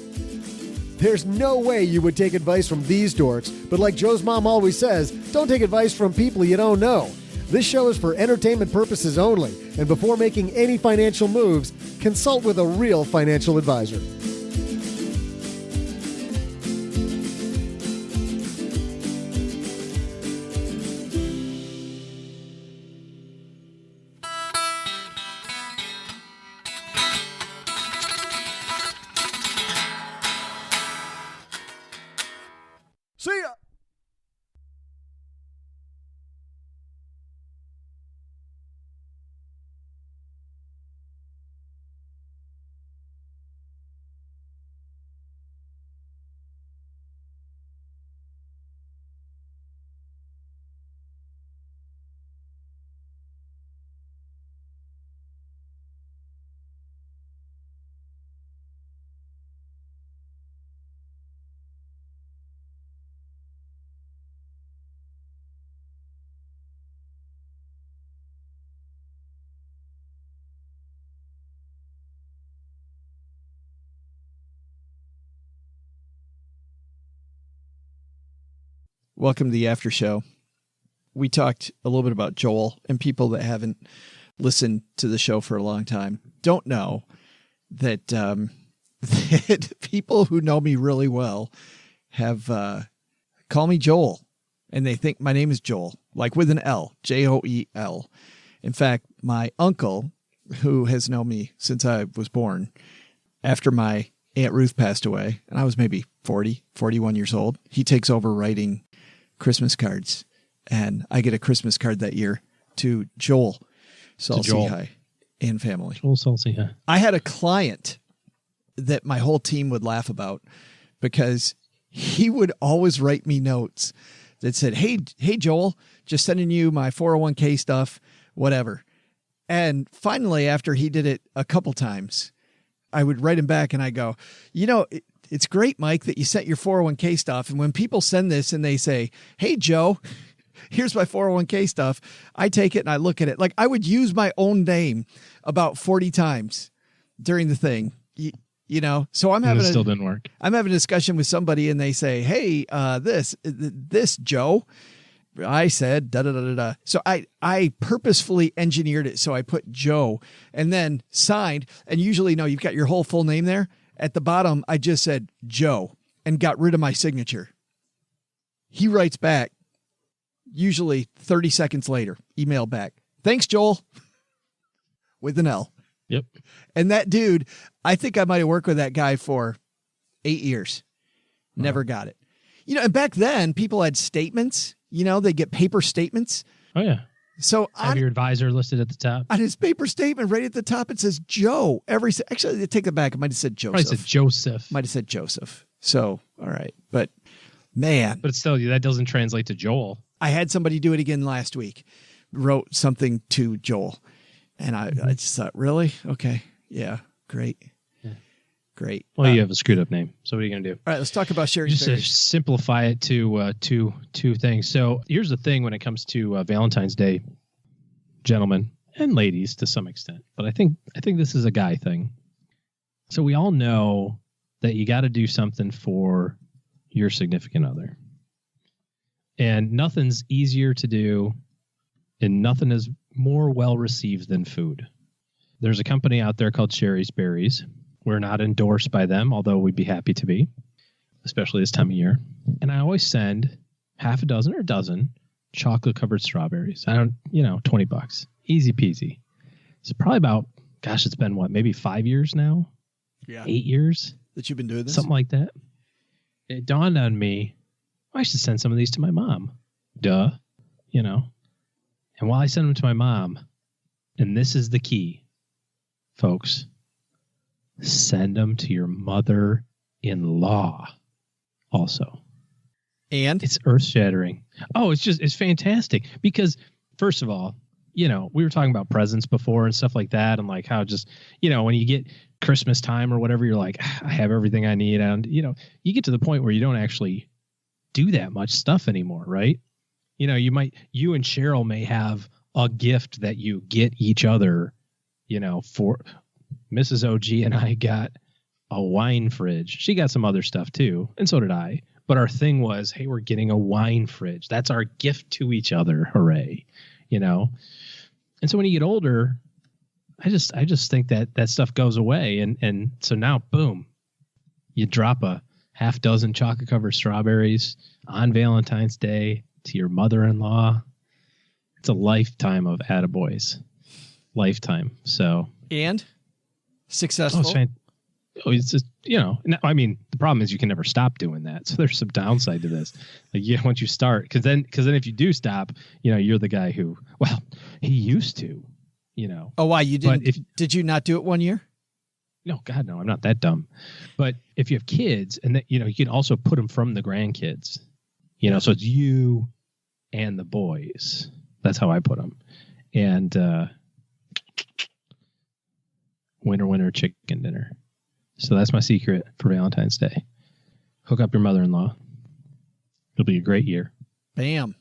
There's no way you would take advice from these dorks, but like Joe's mom always says, don't take advice from people you don't know. This show is for entertainment purposes only, and before making any financial moves, consult with a real financial advisor. See ya! Welcome to the after show. We talked a little bit about Joel, and people that haven't listened to the show for a long time don't know that, that people who know me really well have call me Joel, and they think my name is Joel, like with an L, Joel. In fact, my uncle, who has known me since I was born, after my Aunt Ruth passed away, and I was maybe 41 years old, he takes over writing Christmas cards, and I get a Christmas card that year to Joel Salcihai and family. Joel Salcihai. I had a client that my whole team would laugh about because he would always write me notes that said, hey, Joel, just sending you my 401k stuff, whatever. And finally, after he did it a couple times, I would write him back and I go, it's great, Mike, that you sent your 401k stuff. And when people send this and they say, hey, Joe, here's my 401k stuff, I take it and I look at it. Like I would use my own name about 40 times during the thing, so I'm having still didn't work. I'm having a discussion with somebody and they say, hey, this Joe, I said, da-da-da-da-da. So I purposefully engineered it. So I put Joe and then signed, and usually, no, you've got your whole full name there. At the bottom, I just said Joe and got rid of my signature. He writes back, usually 30 seconds later, email back. Thanks, Joel. With an L. Yep. And that dude, I think I might have worked with that guy for 8 years. Never got it. And back then people had statements, they get paper statements. Oh, yeah. So have your advisor listed at the top. On his paper statement, right at the top, it says Joe. Actually, take it back. It might have said Joseph. Probably said Joseph. Might have said Joseph. So, all right. But, man. But still, that doesn't translate to Joel. I had somebody do it again last week. Wrote something to Joel. And I just thought, really? Okay. Yeah. Great. Yeah. Great. Well, you have a screwed up name. So what are you going to do? All right. Let's talk about sharing. Just to simplify it to two things. So here's the thing when it comes to Valentine's Day, gentlemen and ladies to some extent. But I think this is a guy thing. So we all know that you got to do something for your significant other. And nothing's easier to do and nothing is more well received than food. There's a company out there called Sherry's Berries. We're not endorsed by them, although we'd be happy to be, especially this time of year. And I always send half a dozen or a dozen chocolate covered strawberries. I don't, $20. Easy peasy. It's probably about, it's been maybe 5 years now? Yeah. 8 years? That you've been doing this? Something like that. It dawned on me, I should send some of these to my mom. Duh. And while I send them to my mom, and this is the key, folks, send them to your mother-in-law also. And? It's earth-shattering. Oh, it's fantastic. Because, first of all, we were talking about presents before and stuff like that. And like how just, when you get Christmas time or whatever, you're like, I have everything I need. And, you get to the point where you don't actually do that much stuff anymore, right? You and Cheryl may have a gift that you get each other, for Mrs. OG and I got a wine fridge. She got some other stuff too. And so did I. But our thing was, hey, we're getting a wine fridge. That's our gift to each other. Hooray. And so when you get older, I just think that stuff goes away. And so now, boom, you drop a half dozen chocolate covered strawberries on Valentine's Day to your mother-in-law. It's a lifetime of attaboys. Lifetime. So. And successful. It's just, the problem is you can never stop doing that. So there's some downside to this. Like, once you start, because then if you do stop, you're the guy who, well, he used to, Oh, why? You didn't? Did you not do it 1 year? No, God, no, I'm not that dumb. But if you have kids and that, you can also put them from the grandkids, so it's you and the boys. That's how I put them. And winner, chicken dinner. So that's my secret for Valentine's Day. Hook up your mother-in-law. It'll be a great year. Bam.